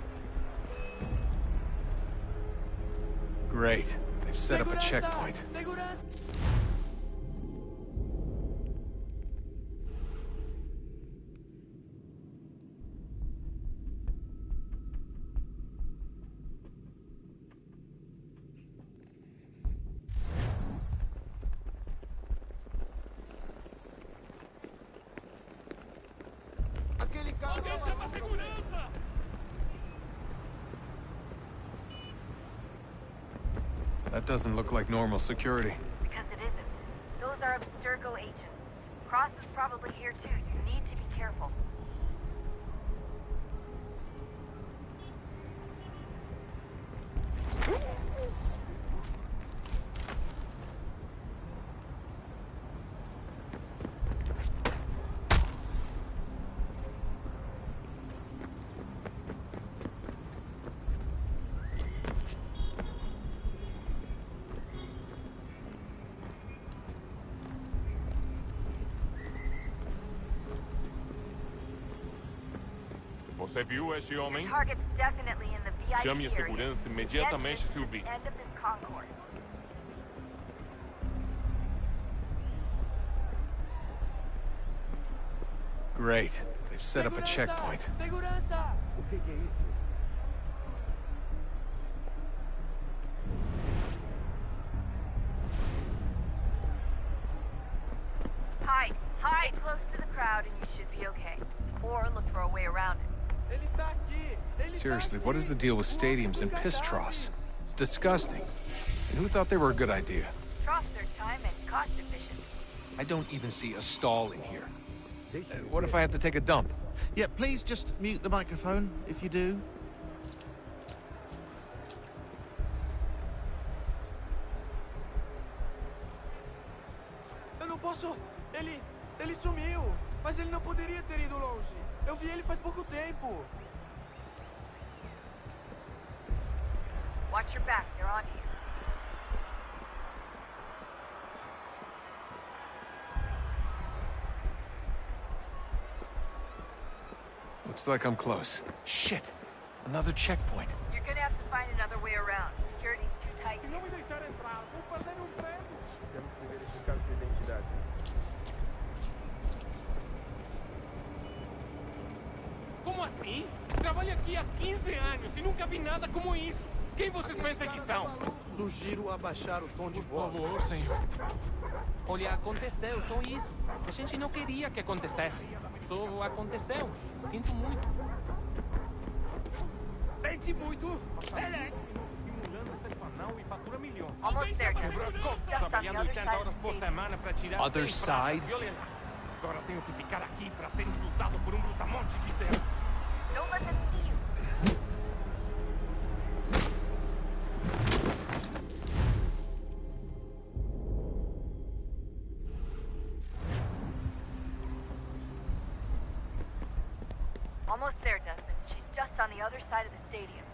Great. They've set up a checkpoint. That doesn't look like normal security. Because it isn't. Those are Abstergo agents. Cross is probably here too. You need to be careful. Você viu esse homem? Your target's definitely in the VIP Chame a area. segurança imediatamente se o vir. End of this concourse. Great. They've set up a checkpoint. Hide. Hide close to the crowd and you should be okay. Or look for a way around it. Seriously, what is the deal with stadiums and piss troughs? It's disgusting. And who thought they were a good idea? Troughs are time and cost efficient. I don't even see a stall in here. What if I have to take a dump? Yeah, please just mute the microphone, if you do. Eu não posso... Ele sumiu. Mas ele não poderia ter ido longe. Eu vi ele faz pouco tempo. Watch your back, they're on you. Looks like I'm close. Shit! Another checkpoint. You're gonna have to find another way around. Security's too tight. Se não me deixar entrar, vou fazer prêmio. Temos que verificar sua identidade. Como assim? Trabalho aqui há 15 anos e nunca vi nada como isso. Quem vocês pensam que são? Sugiro abaixar o tom de voz. Por favor, senhor. Olha, aconteceu, só isso. A gente não queria que acontecesse. Só aconteceu. Sinto muito. Sente muito? Almost there, Quebrou as costas, trabalhando 80 horas por semana para tirar Other side? Agora tenho que ficar aqui para ser insultado por brutamonte de terra. Don't let them see you. Almost there, Desmond. She's just on the other side of the stadium.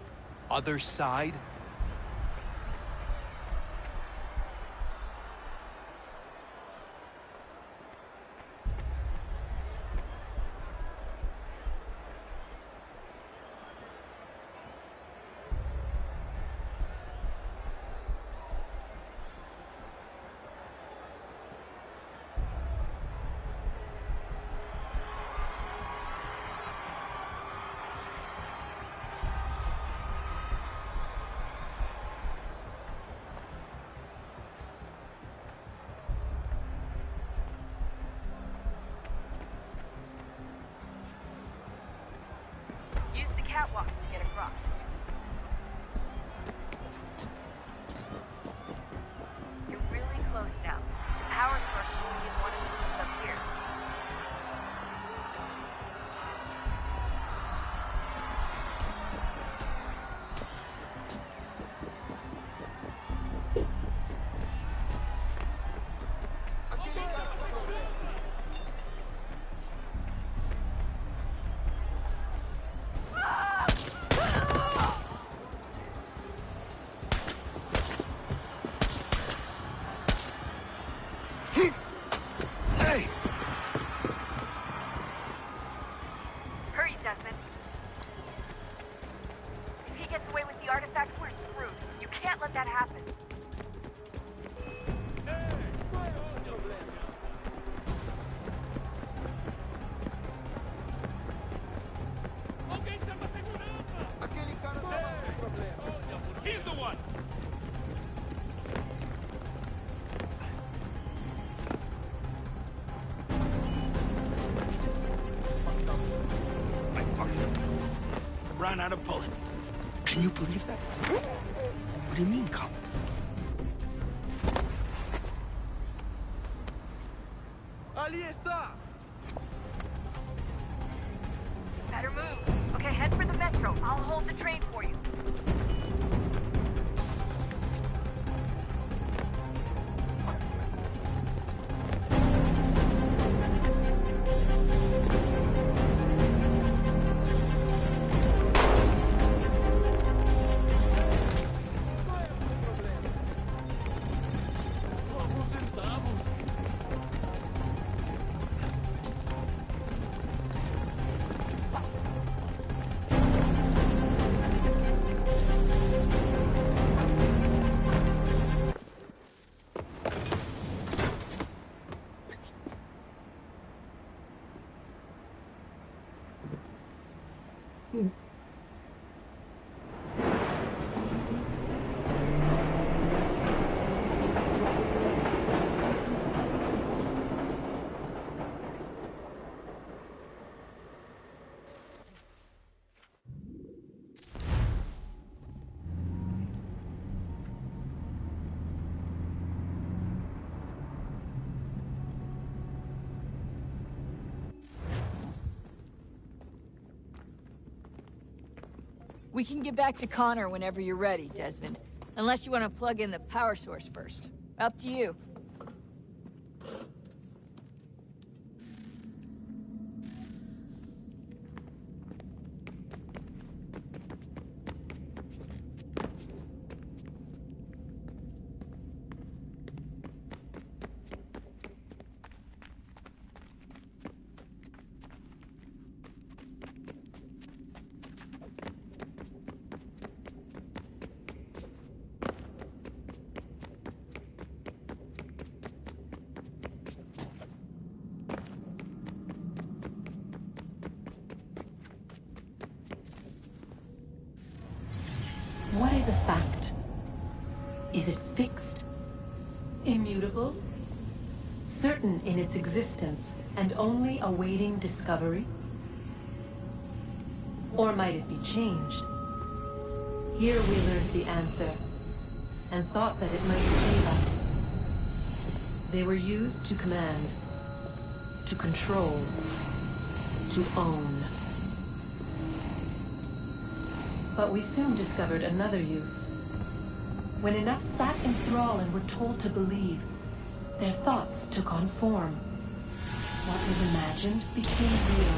Other side? Use the catwalks to get across. You're really close now. The power source should be in one of the rooms up here. fact, we're screwed. You can't let that happen. He's the one! Ran out of bullets. Can you believe that? What do you mean, come? Ali está! Better move. Okay, head for the metro. I'll hold the train for you. We can get back to Connor whenever you're ready, Desmond. Unless you want to plug in the power source first. Up to you. What is a fact? Is it fixed? Immutable? Certain in its existence and only awaiting discovery? Or might it be changed? Here we learned the answer and thought that it might save us. They were used to command, to control, to own. But we soon discovered another use. When enough sat in thrall and were told to believe, their thoughts took on form. What was imagined became real.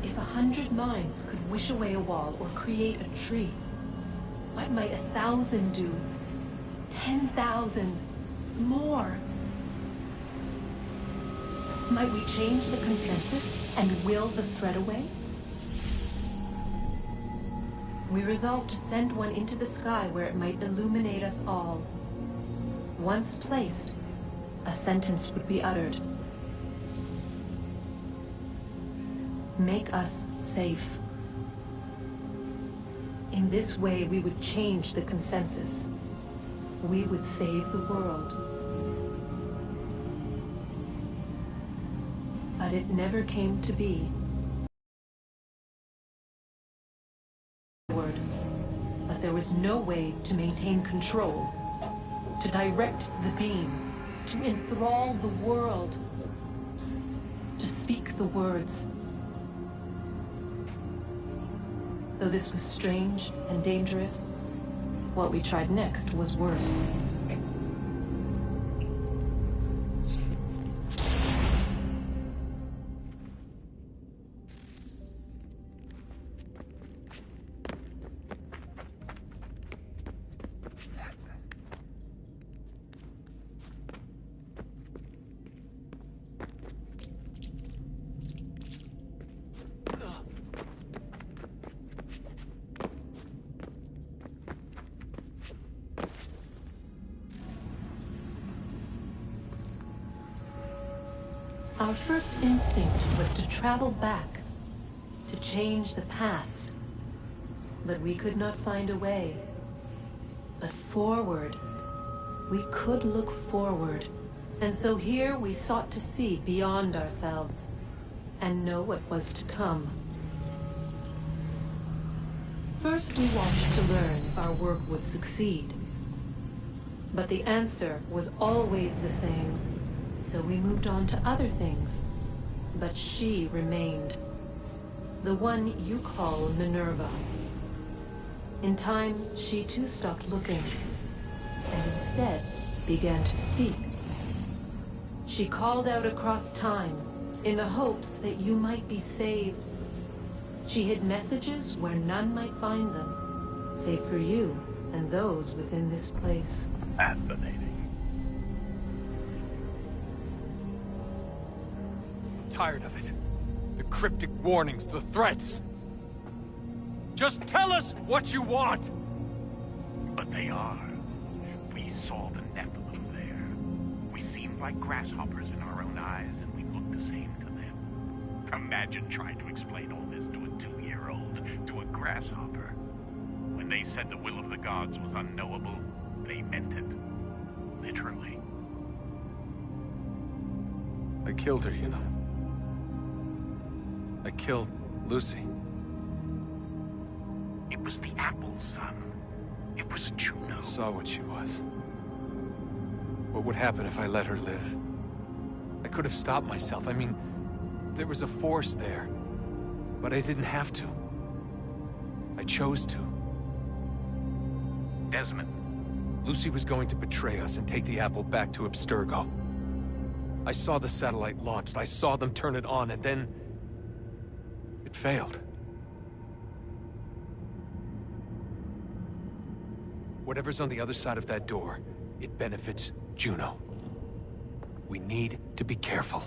If 100 minds could wish away a wall or create a tree, what might 1,000 do? 10,000? More? Might we change the consensus and will the thread away? We resolved to send one into the sky where it might illuminate us all. Once placed, a sentence would be uttered. Make us safe. In this way, we would change the consensus. We would save the world. But it never came to be. But there was no way to maintain control, to direct the beam, to enthrall the world, to speak the words. Though this was strange and dangerous, what we tried next was worse. Our first instinct was to travel back, to change the past. But we could not find a way. But forward, we could look forward. And so here we sought to see beyond ourselves, and know what was to come. First, we watched to learn if our work would succeed. But the answer was always the same. So we moved on to other things. But she remained. The one you call Minerva. In time, she too stopped looking, and instead began to speak. She called out across time, in the hopes that you might be saved. She hid messages where none might find them, save for you and those within this place. Fascinating. I'm tired of it. The cryptic warnings, the threats. Just tell us what you want! But they are. We saw the Nephilim there. We seemed like grasshoppers in our own eyes, and we looked the same to them. Imagine trying to explain all this to a 2-year-old, to a grasshopper. When they said the will of the gods was unknowable, they meant it. Literally. I killed her, you know. I killed Lucy. It was the apple, son. It was Juno. I saw what she was. What would happen if I let her live? I could have stopped myself. I mean, there was a force there. But I didn't have to. I chose to. Desmond. Lucy was going to betray us and take the apple back to Abstergo. I saw the satellite launched. I saw them turn it on, and then... it failed. Whatever's on the other side of that door, it benefits Juno. We need to be careful.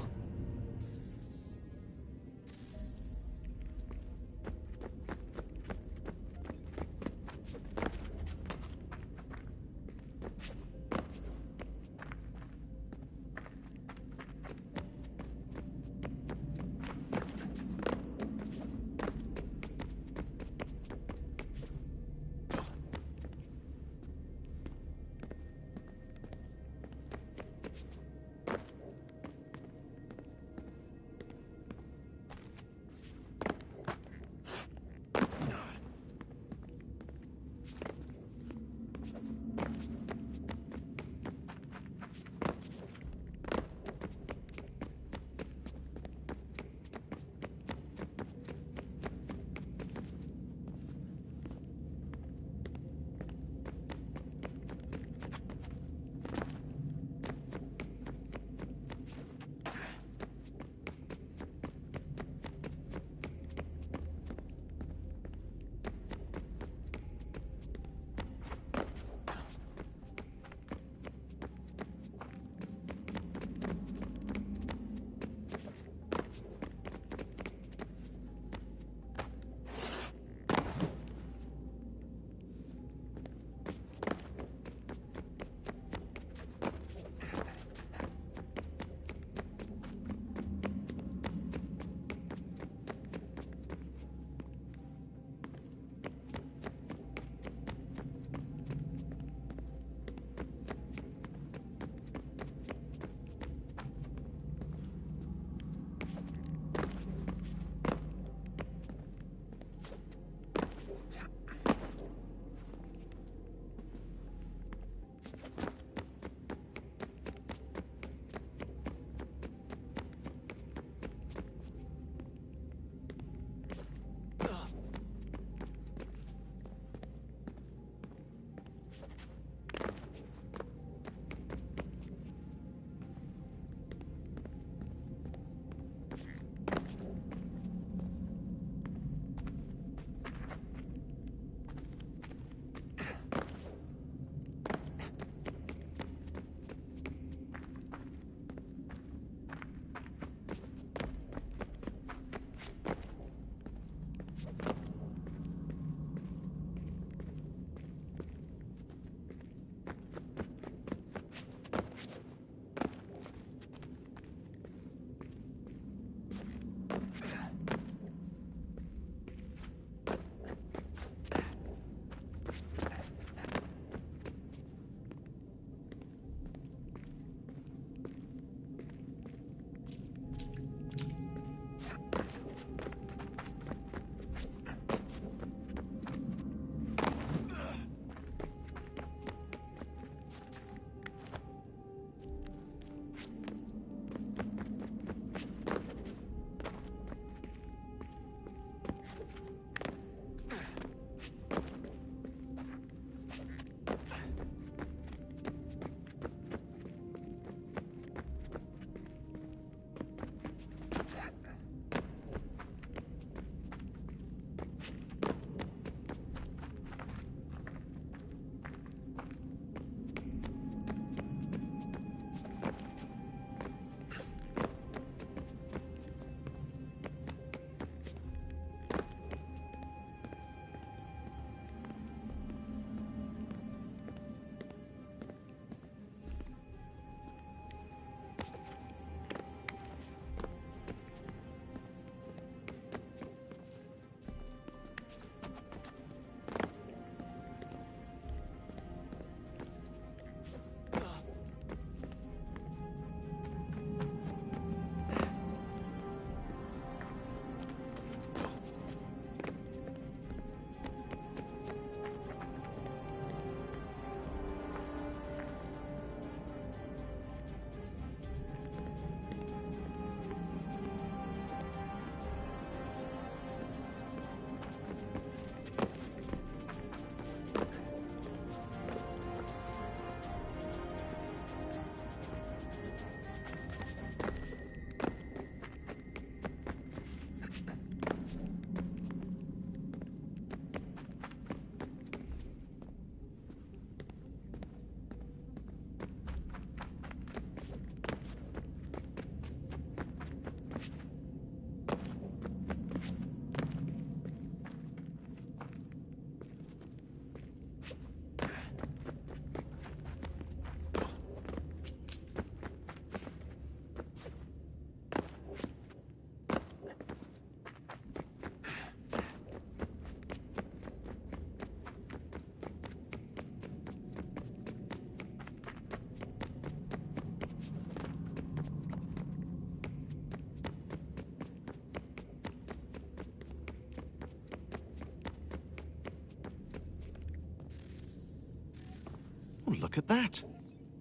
Oh, look at that.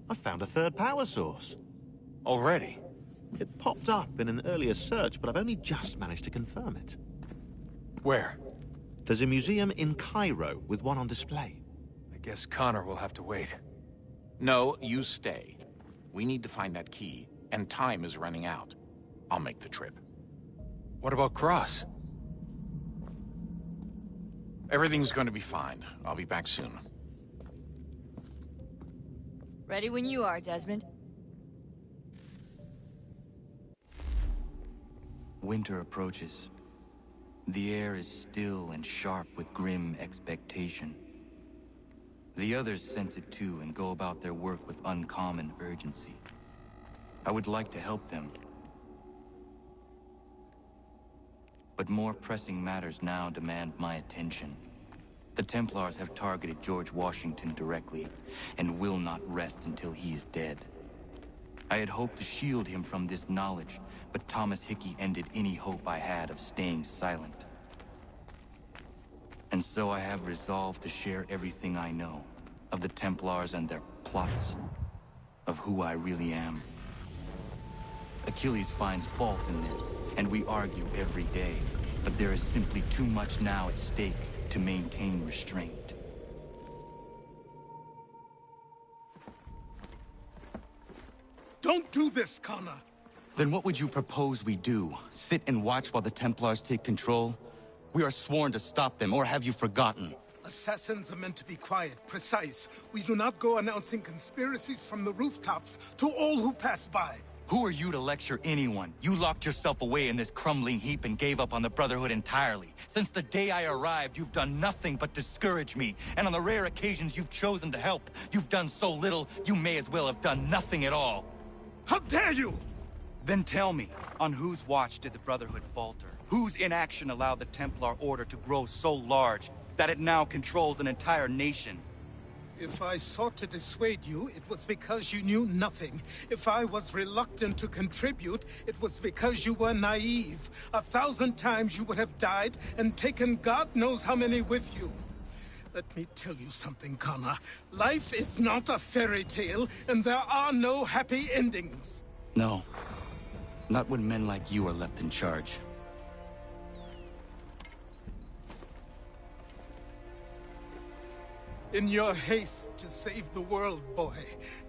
I found a third power source. Already? It popped up in an earlier search, but I've only just managed to confirm it. Where? There's a museum in Cairo with one on display. I guess Connor will have to wait. No, you stay. We need to find that key, and time is running out. I'll make the trip. What about Cross? Everything's going to be fine. I'll be back soon. Ready when you are, Desmond. Winter approaches. The air is still and sharp with grim expectation. The others sense it too and go about their work with uncommon urgency. I would like to help them. But more pressing matters now demand my attention. The Templars have targeted George Washington directly, and will not rest until he is dead. I had hoped to shield him from this knowledge, but Thomas Hickey ended any hope I had of staying silent. And so I have resolved to share everything I know, of the Templars and their plots, of who I really am. Achilles finds fault in this, and we argue every day, but there is simply too much now at stake to maintain restraint. Don't do this, Connor. Then what would you propose we do? Sit and watch while the Templars take control? We are sworn to stop them, or have you forgotten? Assassins are meant to be quiet, precise. We do not go announcing conspiracies from the rooftops to all who pass by. Who are you to lecture anyone? You locked yourself away in this crumbling heap and gave up on the Brotherhood entirely. Since the day I arrived, you've done nothing but discourage me. And on the rare occasions you've chosen to help, you've done so little, you may as well have done nothing at all. How dare you! Then tell me, on whose watch did the Brotherhood falter? Whose inaction allowed the Templar Order to grow so large that it now controls an entire nation? If I sought to dissuade you, it was because you knew nothing. If I was reluctant to contribute, it was because you were naive. 1,000 times you would have died and taken God knows how many with you. Let me tell you something, Connor. Life is not a fairy tale, and there are no happy endings. No. Not when men like you are left in charge. In your haste to save the world, boy,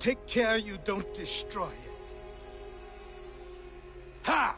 take care you don't destroy it. Ha!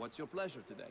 what's your pleasure today?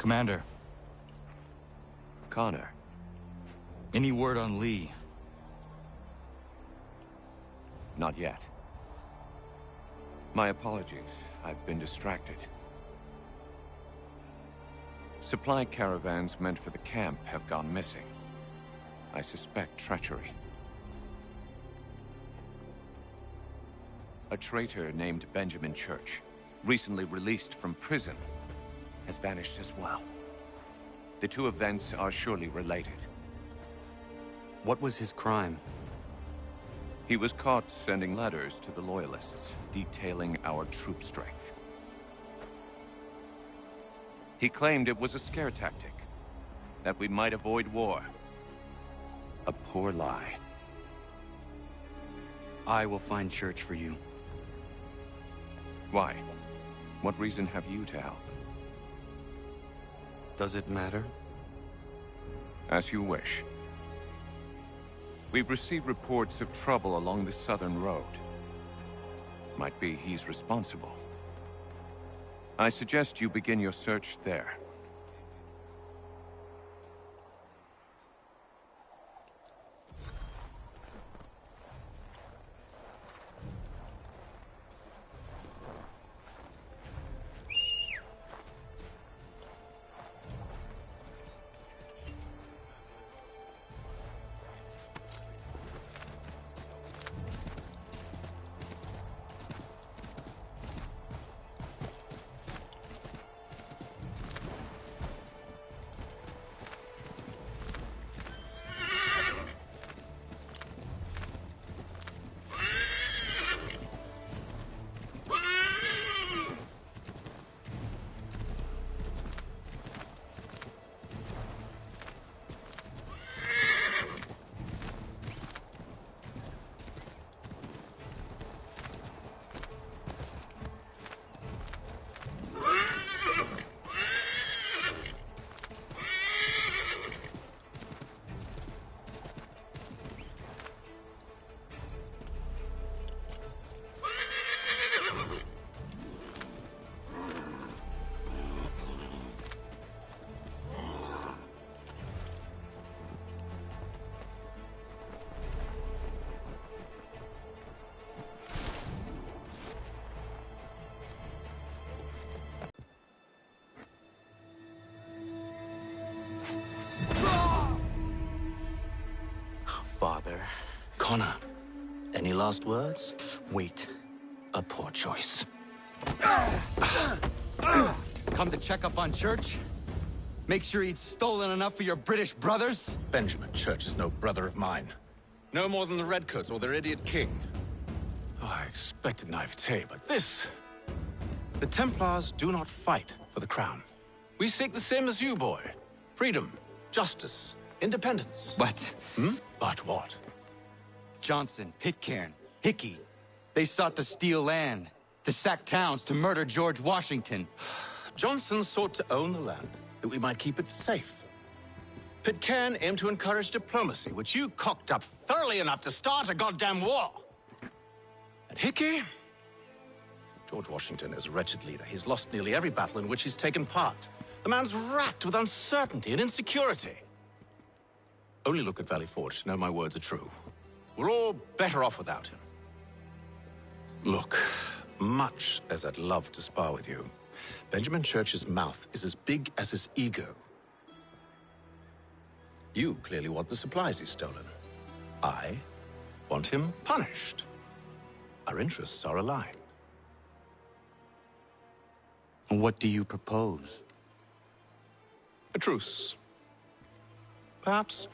Commander. Connor. Any word on Lee? Not yet. My apologies. I've been distracted. Supply caravans meant for the camp have gone missing. I suspect treachery. A traitor named Benjamin Church, recently released from prison, has vanished as well. The two events are surely related. What was his crime? He was caught sending letters to the Loyalists, detailing our troop strength. He claimed it was a scare tactic, that we might avoid war. A poor lie. I will find Church for you. Why? What reason have you to help? Does it matter? As you wish. We've received reports of trouble along the southern road. Might be he's responsible. I suggest you begin your search there. Father. Connor, any last words? Wait. A poor choice. Come to check up on Church? Make sure he'd stolen enough for your British brothers? Benjamin Church is no brother of mine. No more than the Redcoats or their idiot king. Oh, I expected naivete, but this... The Templars do not fight for the crown. We seek the same as you, boy. Freedom, justice, independence. But... But what? Johnson, Pitcairn, Hickey. They sought to steal land, to sack towns, to murder George Washington. Johnson sought to own the land, that we might keep it safe. Pitcairn aimed to encourage diplomacy, which you cocked up thoroughly enough to start a goddamn war. And Hickey? George Washington is a wretched leader. He's lost nearly every battle in which he's taken part. The man's racked with uncertainty and insecurity. Only look at Valley Forge to know my words are true. We're all better off without him. Look, much as I'd love to spar with you, Benjamin Church's mouth is as big as his ego. You clearly want the supplies he's stolen. I want him punished. Our interests are aligned. What do you propose? A truce. Perhaps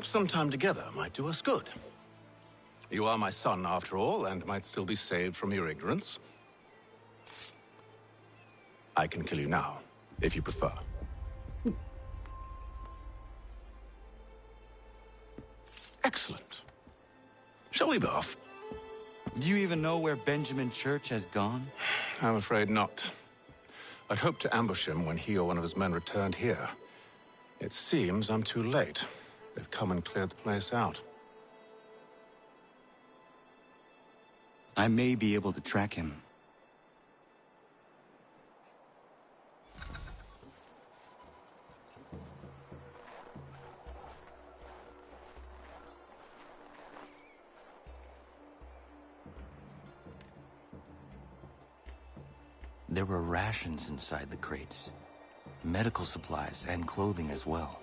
some time together might do us good. You are my son, after all, and might still be saved from your ignorance. I can kill you now, if you prefer. Excellent. Shall we be off? Do you even know where Benjamin Church has gone? I'm afraid not. I'd hoped to ambush him when he or one of his men returned here. It seems I'm too late. They've come and cleared the place out. I may be able to track him. There were rations inside the crates. Medical supplies and clothing as well.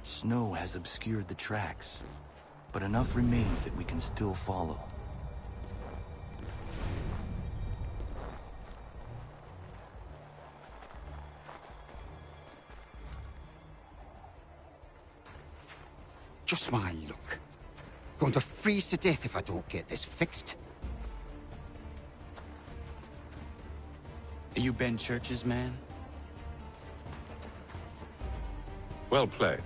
Snow has obscured the tracks, but enough remains that we can still follow. Just my luck. Going to freeze to death if I don't get this fixed. Are you Ben Church's man? Well played.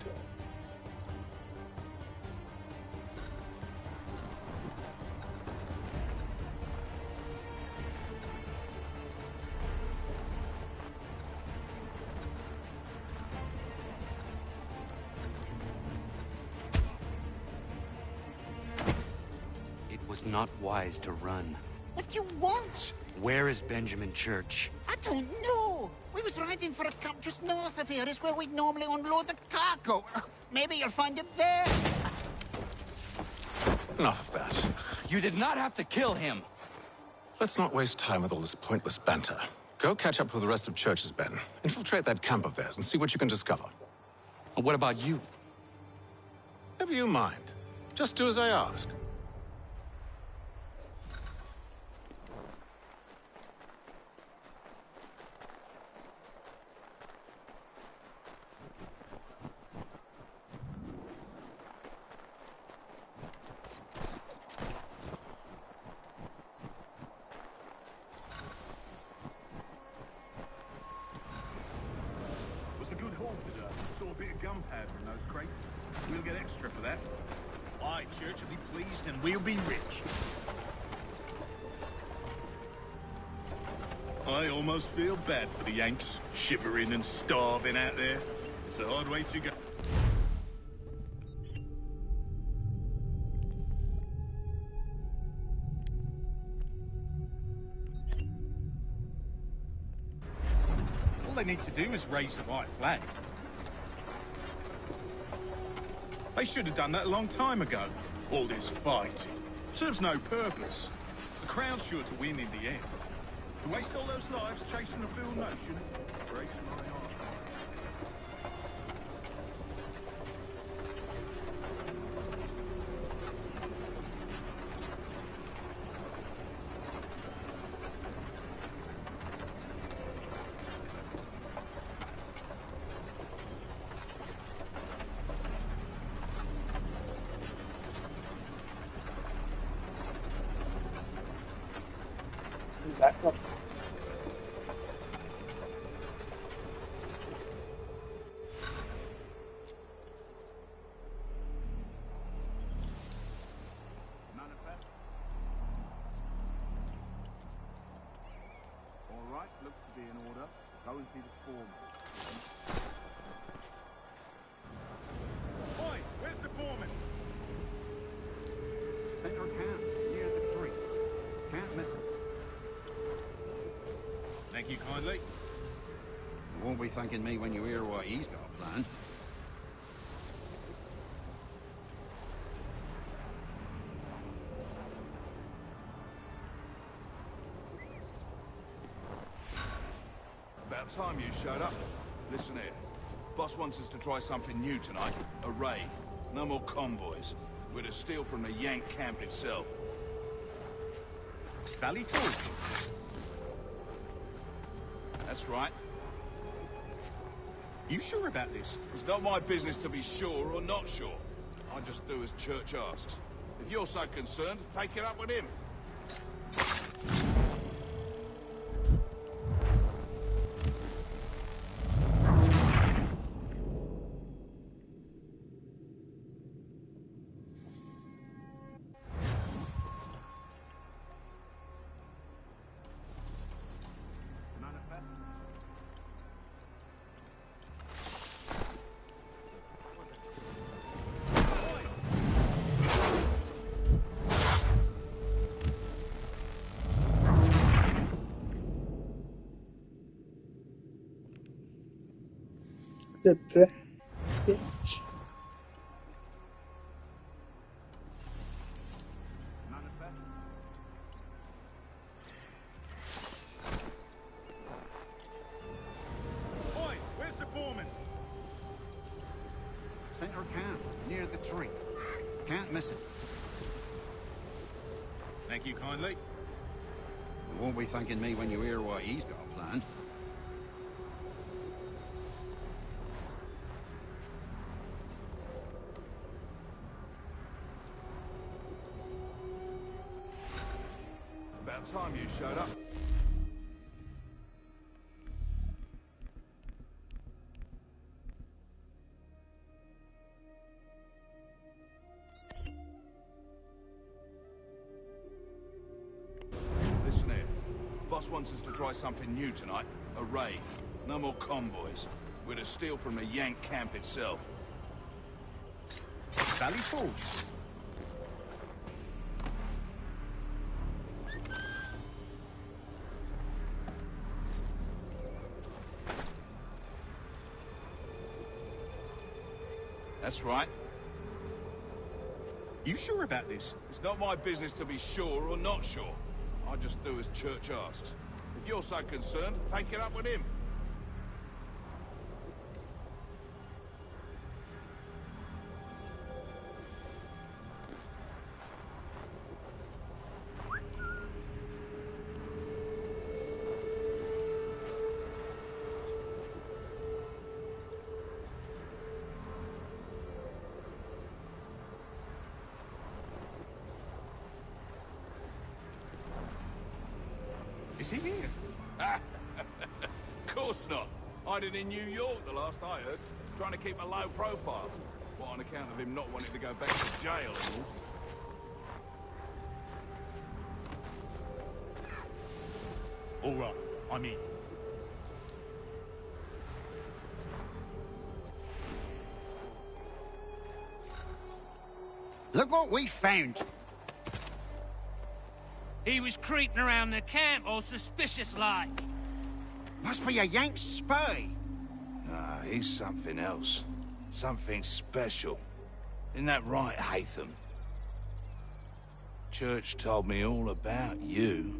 It was not wise to run. What do you want? Where is Benjamin Church? I don't know. We was riding for a camp just north of here. It's where we'd normally unload the cargo. Maybe you'll find him there. Enough of that. You did not have to kill him. Let's not waste time with all this pointless banter. Go catch up with the rest of Church's men. Infiltrate that camp of theirs and see what you can discover. And what about you? Never you mind. Just do as I ask. Gunpowder in those crates. We'll get extra for that. Aye, Church will be pleased and we'll be rich. I almost feel bad for the Yanks, shivering and starving out there. It's a hard way to go. All they need to do is raise the white flag. They should have done that a long time ago. All this fighting serves no purpose. The Crown's sure to win in the end. To waste all those lives chasing a fool notion breaks my heart. Back up. Manifest. All right, looks to be in order. Go and see the foreman. Oi, where's the foreman? Center camp, near the creek. Can't miss him. Thank you kindly. You won't be thanking me when you hear what he's got planned. About time you showed up. Listen here. Boss wants us to try something new tonight. A raid. No more convoys. We're to steal from the Yank camp itself. Valley Forge. That's right. You sure about this? It's not my business to be sure or not sure. I just do as Church asks. If you're so concerned, take it up with him. The bitch. Oi, where's the foreman? Center camp, near the tree. Can't miss it. Thank you kindly. You won't be thanking me when you hear what he's got planned. About time you showed up. Listen here. Boss wants us to try something new tonight. A raid. No more convoys. We're to steal from the Yank camp itself. Valley Forge. That's right. You sure about this? It's not my business to be sure or not sure. I just do as Church asks. If you're so concerned, take it up with him. Is he here? Of course not. Hiding in New York, the last I heard. Trying to keep a low profile. What, on account of him not wanting to go back to jail and all? All right, I'm in. Look what we found. He was creeping around the camp all suspicious-like. Must be a Yank spy. Nah, he's something else. Something special. Isn't that right, Hatham? Church told me all about you.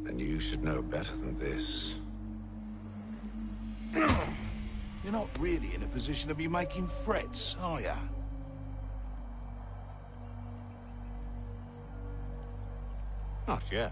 Then you should know better than this. You're not really in a position to be making threats, are ya? Not yet.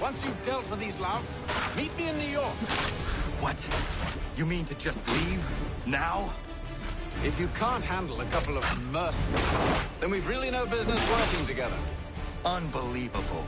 Once you've dealt with these louts, meet me in New York. What? You mean to just leave? Now? If you can't handle a couple of mercenaries, then we've really no business working together. Unbelievable.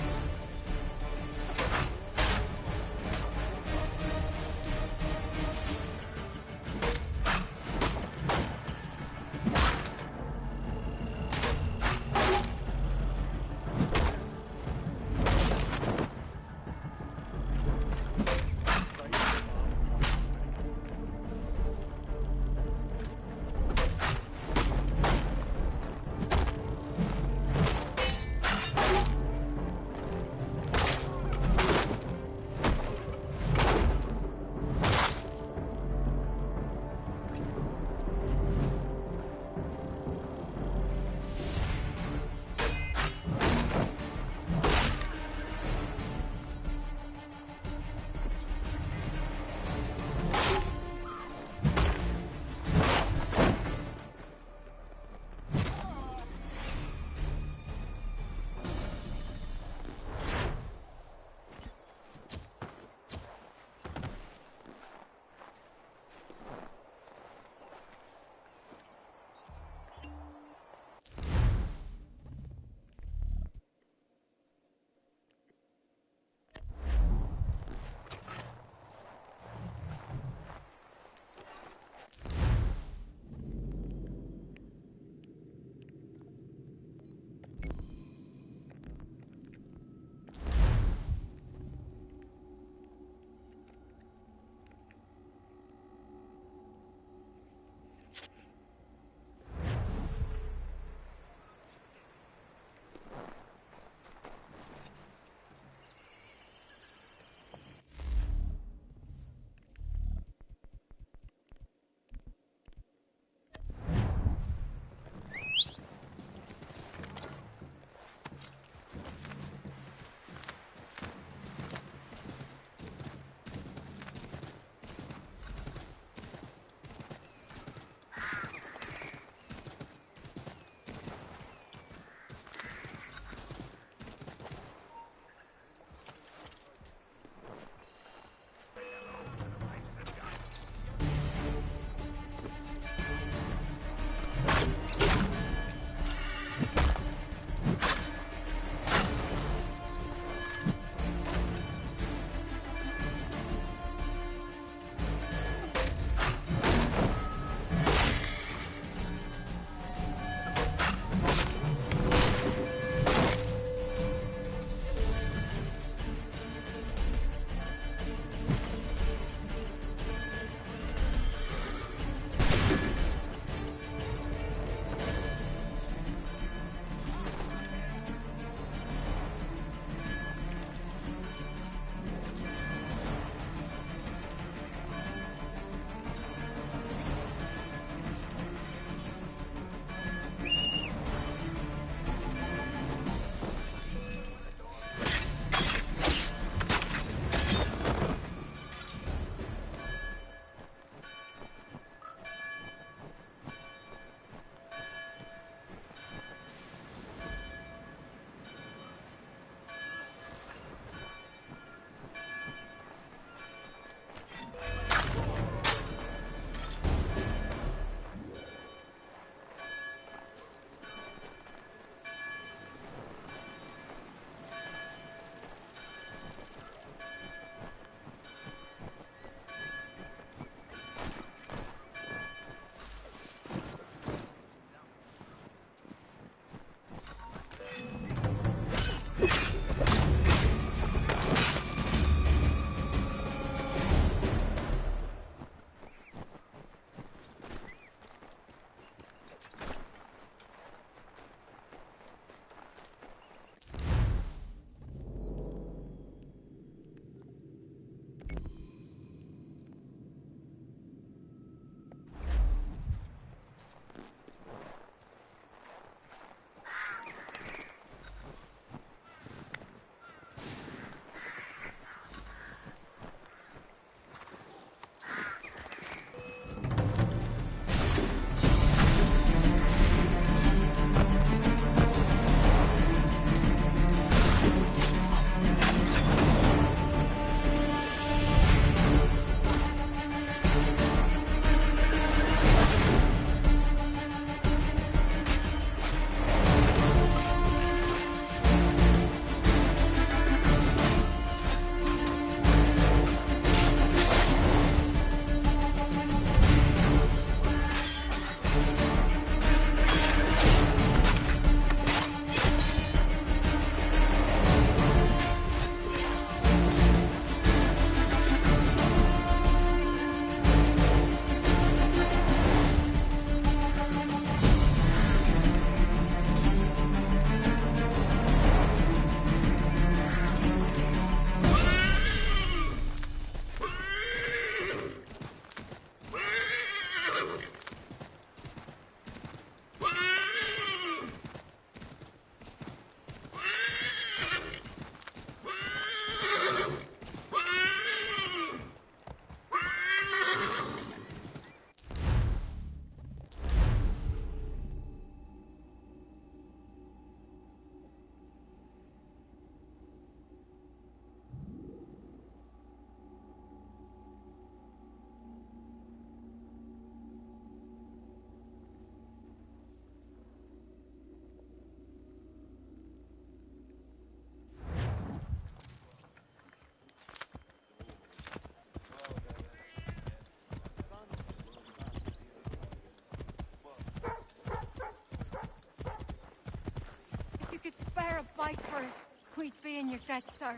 fight for us. Quit being your debt, sir.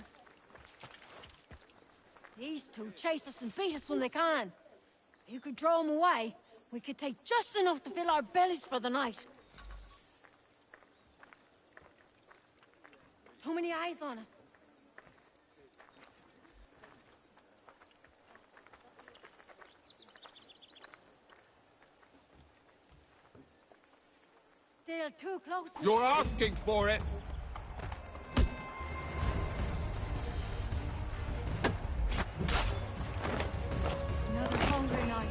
These two chase us and beat us when they can. You could draw them away. We could take just enough to fill our bellies for the night. Too many eyes on us. Still too close. You're asking for it! Another hungry night.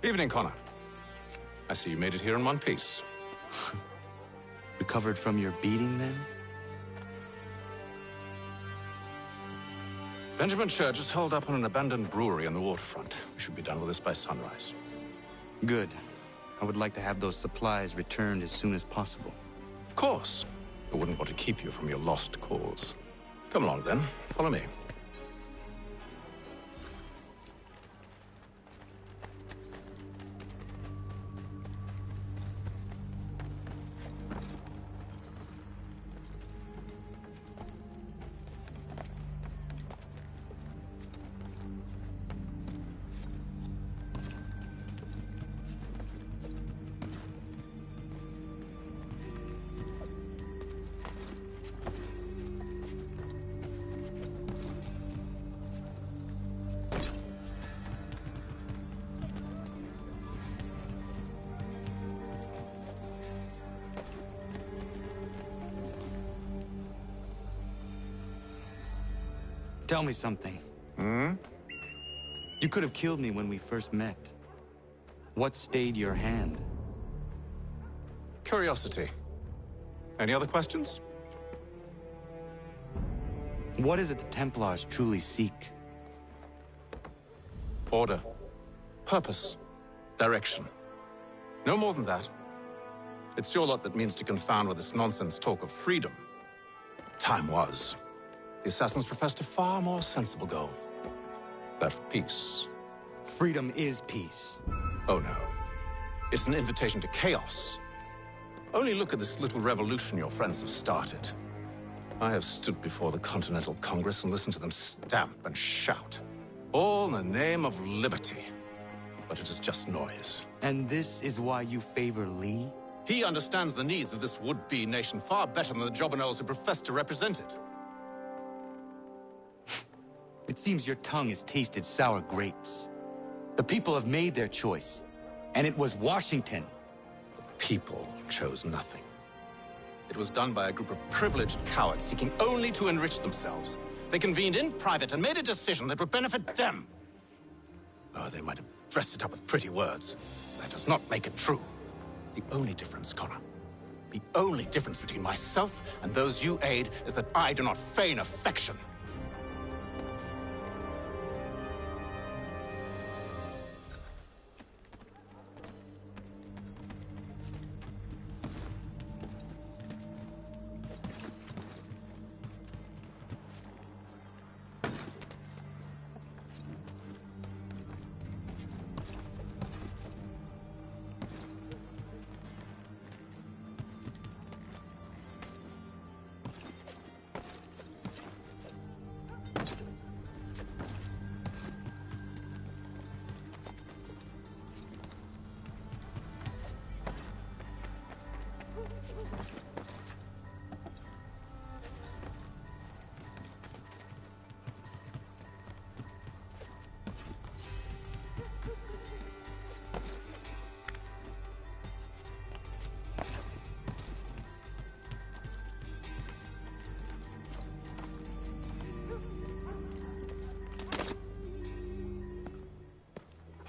Evening, Connor. I see you made it here in one piece. Recovered from your beating, then? Benjamin Church is holed up on an abandoned brewery on the waterfront. We should be done with this by sunrise. Good. I would like to have those supplies returned as soon as possible. Of course. I wouldn't want to keep you from your lost cause. Come along, then. Follow me. Tell me something. You could have killed me when we first met. What stayed your hand? Curiosity. Any other questions? What is it the Templars truly seek? Order. Purpose. Direction. No more than that. It's your lot that means to confound with this nonsense talk of freedom. Time was. The assassins professed a far more sensible goal. That of peace. Freedom is peace. Oh no. It's an invitation to chaos. Only look at this little revolution your friends have started. I have stood before the Continental Congress and listened to them stamp and shout. All in the name of liberty. But it is just noise. And this is why you favor Lee? He understands the needs of this would-be nation far better than the jobberknolls who profess to represent it. It seems your tongue has tasted sour grapes. The people have made their choice, and it was Washington. The people chose nothing. It was done by a group of privileged cowards seeking only to enrich themselves. They convened in private and made a decision that would benefit them. Oh, they might have dressed it up with pretty words. That does not make it true. The only difference, Connor, the only difference between myself and those you aid is that I do not feign affection.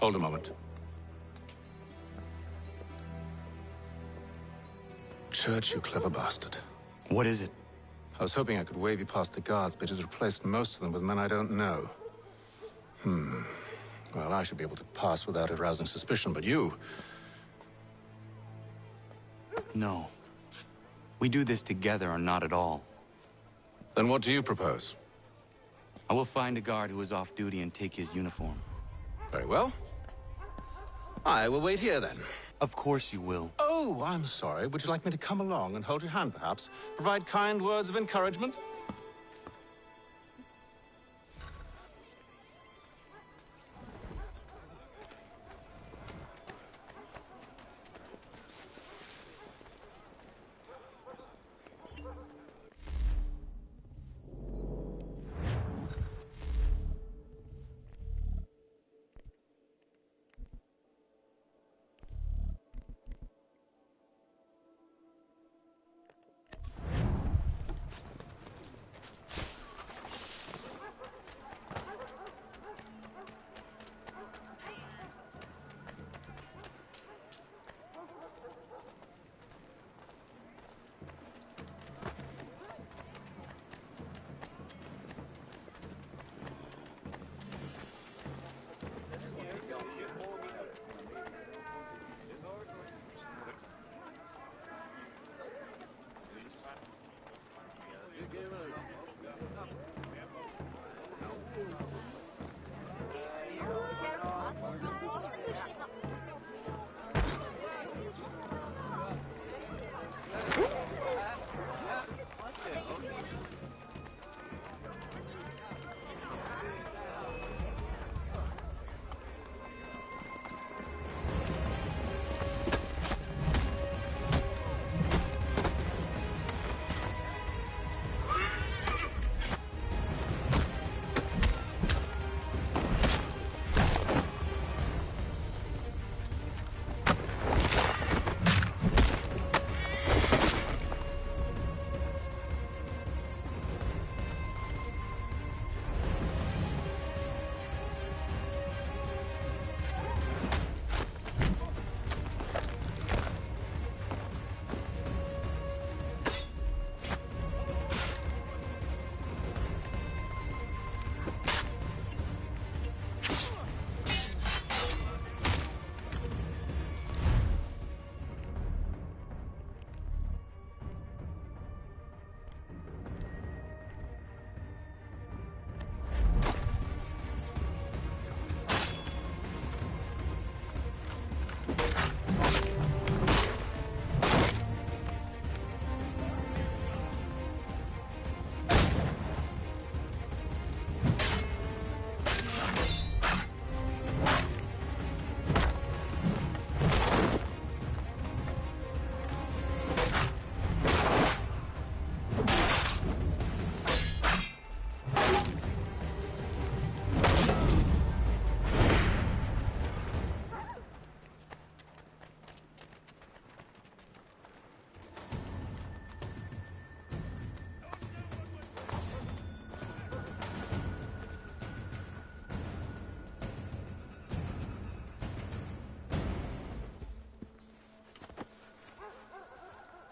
Hold a moment. Church, you clever bastard. What is it? I was hoping I could wave you past the guards, but he's replaced most of them with men I don't know. Well, I should be able to pass without arousing suspicion, but you... No. We do this together or not at all. Then what do you propose? I will find a guard who is off duty and take his uniform. Very well. I will wait here, then. Of course you will. Oh, I'm sorry. Would you like me to come along and hold your hand, perhaps? Provide kind words of encouragement?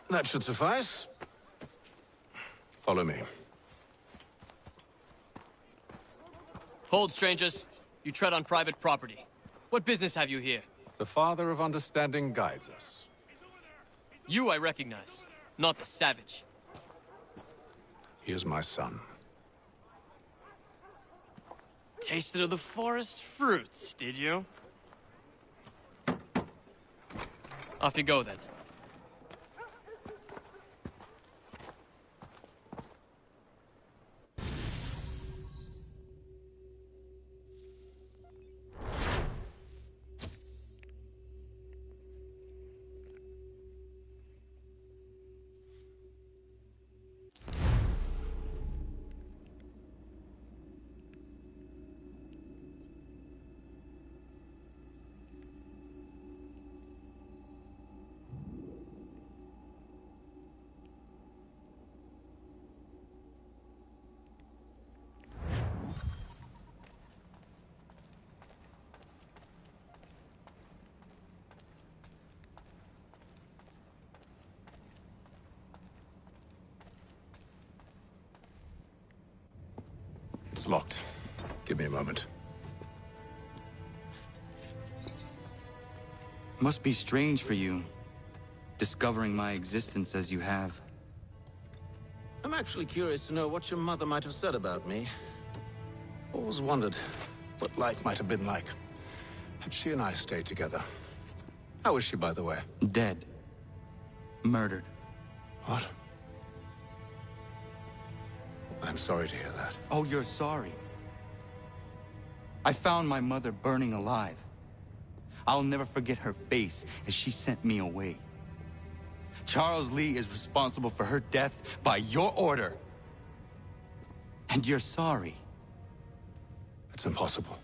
That should suffice. Follow me. Hold, strangers. You tread on private property. What business have you here? The Father of Understanding guides us. You I recognize, not the savage. He is my son. Tasted of the forest fruits, did you? Off you go, then. It's locked. Give me a moment. Must be strange for you, discovering my existence as you have. I'm actually curious to know what your mother might have said about me. Always wondered what life might have been like had she and I stayed together. How is she, by the way? Dead. Murdered. What? I'm sorry to hear that. Oh, you're sorry? I found my mother burning alive. I'll never forget her face as she sent me away. Charles Lee is responsible for her death by your order. And you're sorry. It's impossible.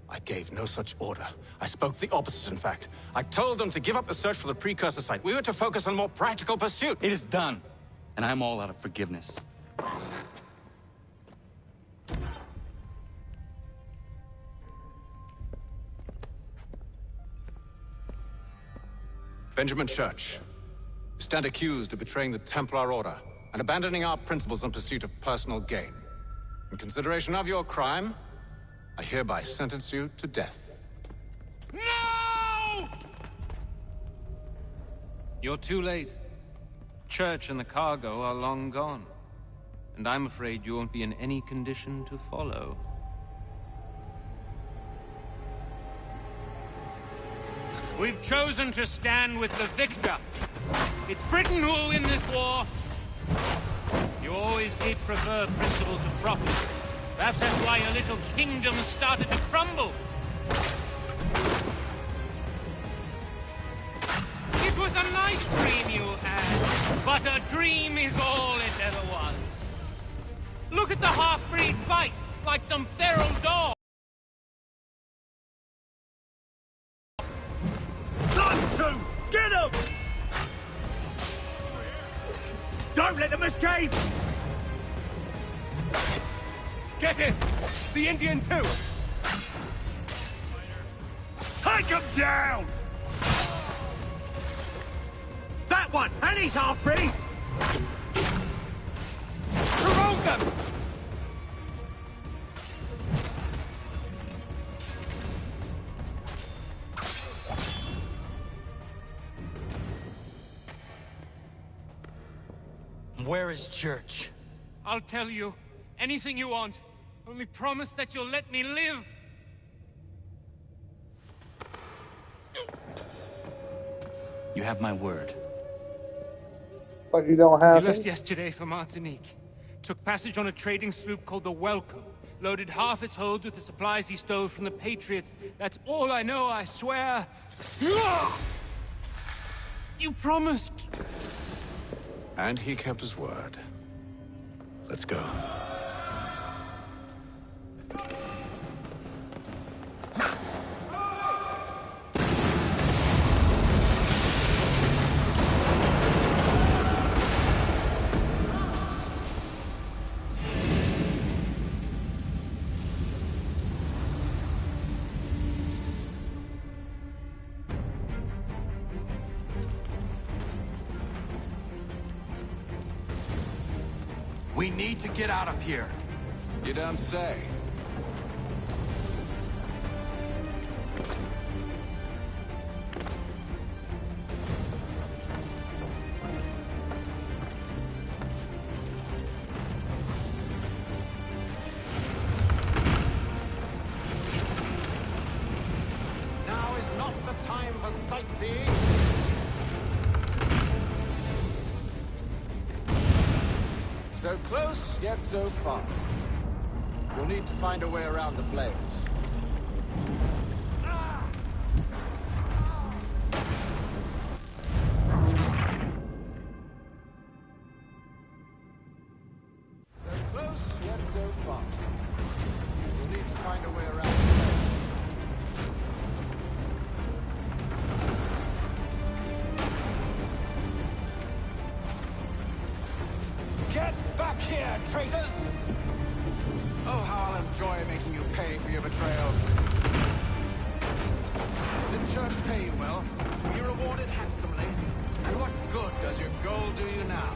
I gave no such order. I spoke the opposite, in fact. I told them to give up the search for the precursor site. We were to focus on more practical pursuit. It is done, and I'm all out of forgiveness. Benjamin Church, you stand accused of betraying the Templar Order and abandoning our principles in pursuit of personal gain. In consideration of your crime, I hereby sentence you to death. No! You're too late. Church and the cargo are long gone. And I'm afraid you won't be in any condition to follow. We've chosen to stand with the victor. It's Britain who will win this war. You always did prefer principles of profit. Perhaps that's why your little kingdom started to crumble. It was a nice dream you had, but a dream is all it ever was. Look at the half-breed fight, like some feral dog. Those two! Get them! Don't let them escape! Get him! The Indian too! Take him down! That one! And he's half-breed! Promote them! Where is Church? I'll tell you. Anything you want. Only promise that you'll let me live. You have my word. But you don't have He left it? yesterday for Martinique. Took passage on a trading sloop called the Welcome. Loaded half its hold with the supplies he stole from the Patriots. That's all I know, I swear. You promised. And he kept his word. Let's go. need to get out of here. You don't say. Now is not the time for sightseeing. So close, yet so far. You'll need to find a way around the flames. So close, yet so far. You'll need to find a way around the flames. Get back here, traitors! Oh, how I'll enjoy making you pay for your betrayal. Didn't church pay you well? Were you rewarded handsomely? And what good does your gold do you now?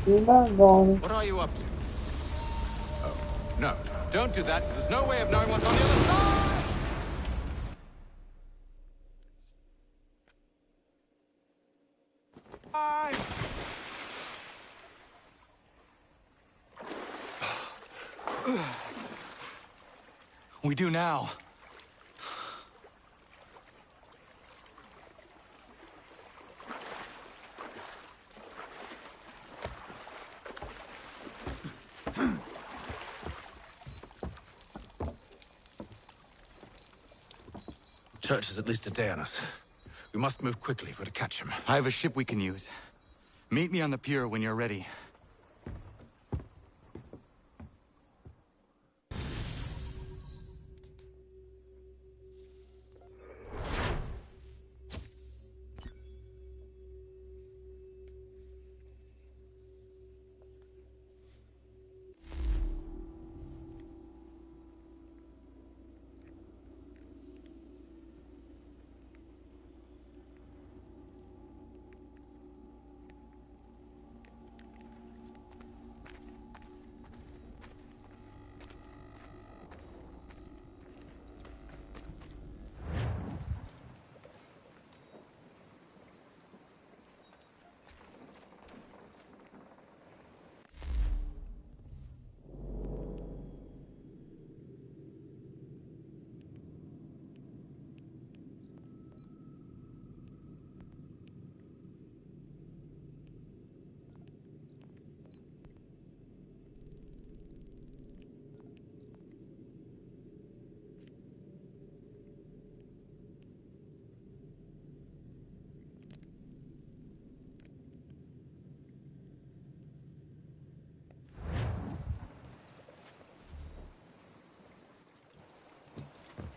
You're not going. What are you up to? Oh, no. Don't do that. There's no way of knowing what's on the other side! Bye! We do now. Church is at least a day on us. We must move quickly if we're to catch him. I have a ship we can use. Meet me on the pier when you're ready.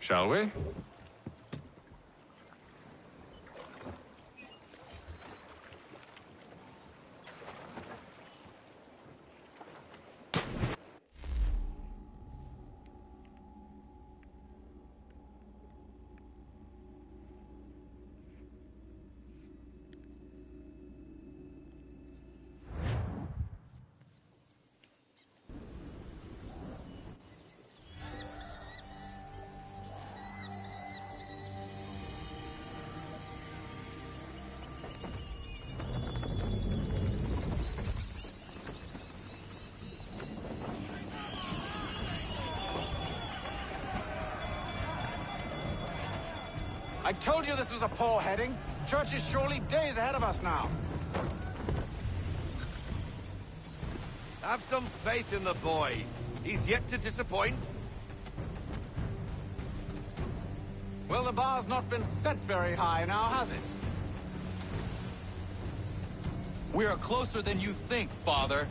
Shall we? I told you this was a poor heading. Church is surely days ahead of us now. Have some faith in the boy. He's yet to disappoint. Well, the bar's not been set very high now, has it? We are closer than you think, Father.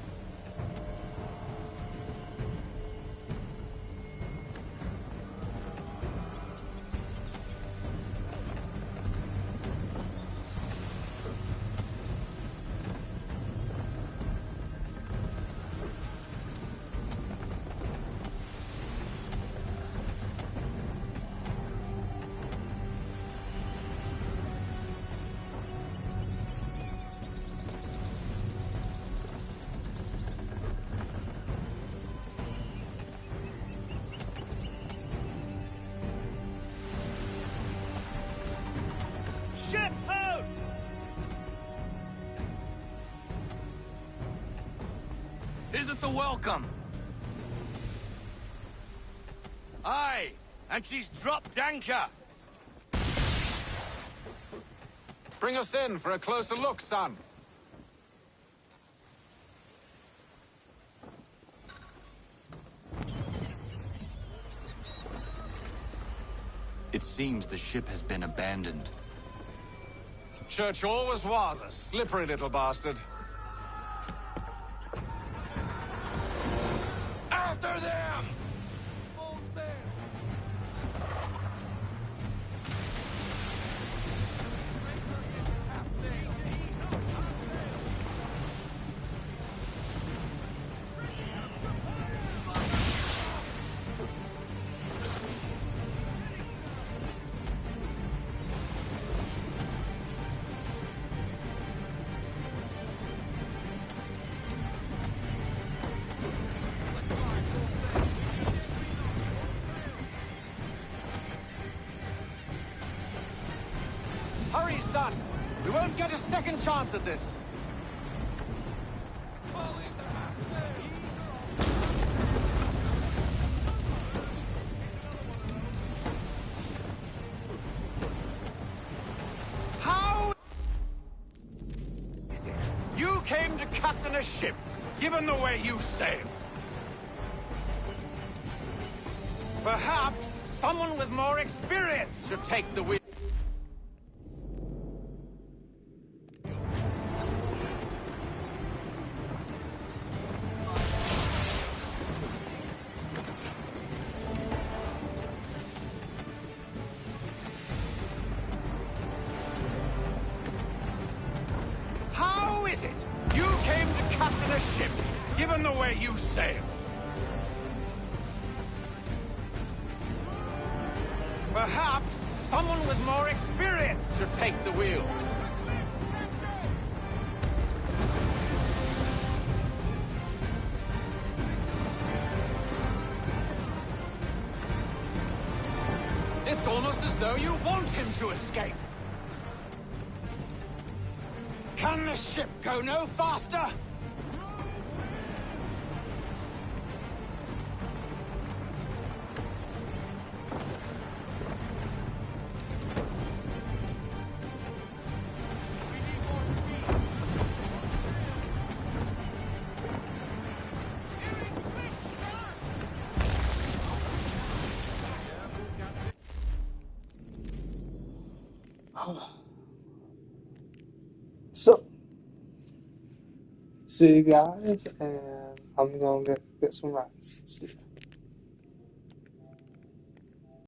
Ship out! Is it the Welcome? Aye, and she's dropped anchor. Bring us in for a closer look, son. It seems the ship has been abandoned. Church always was a slippery little bastard. After them! Full sail! Hurry, son! We won't get a second chance at this. How is it you came to captain a ship, given the way you sail? Perhaps someone with more experience should take the wheel. How is it you came to captain a ship, given the way you sail? Perhaps someone with more experience should take the wheel. It's almost as though you want him to escape. Can the ship go no faster? So, see you guys, and I'm gonna get some rice. See ya.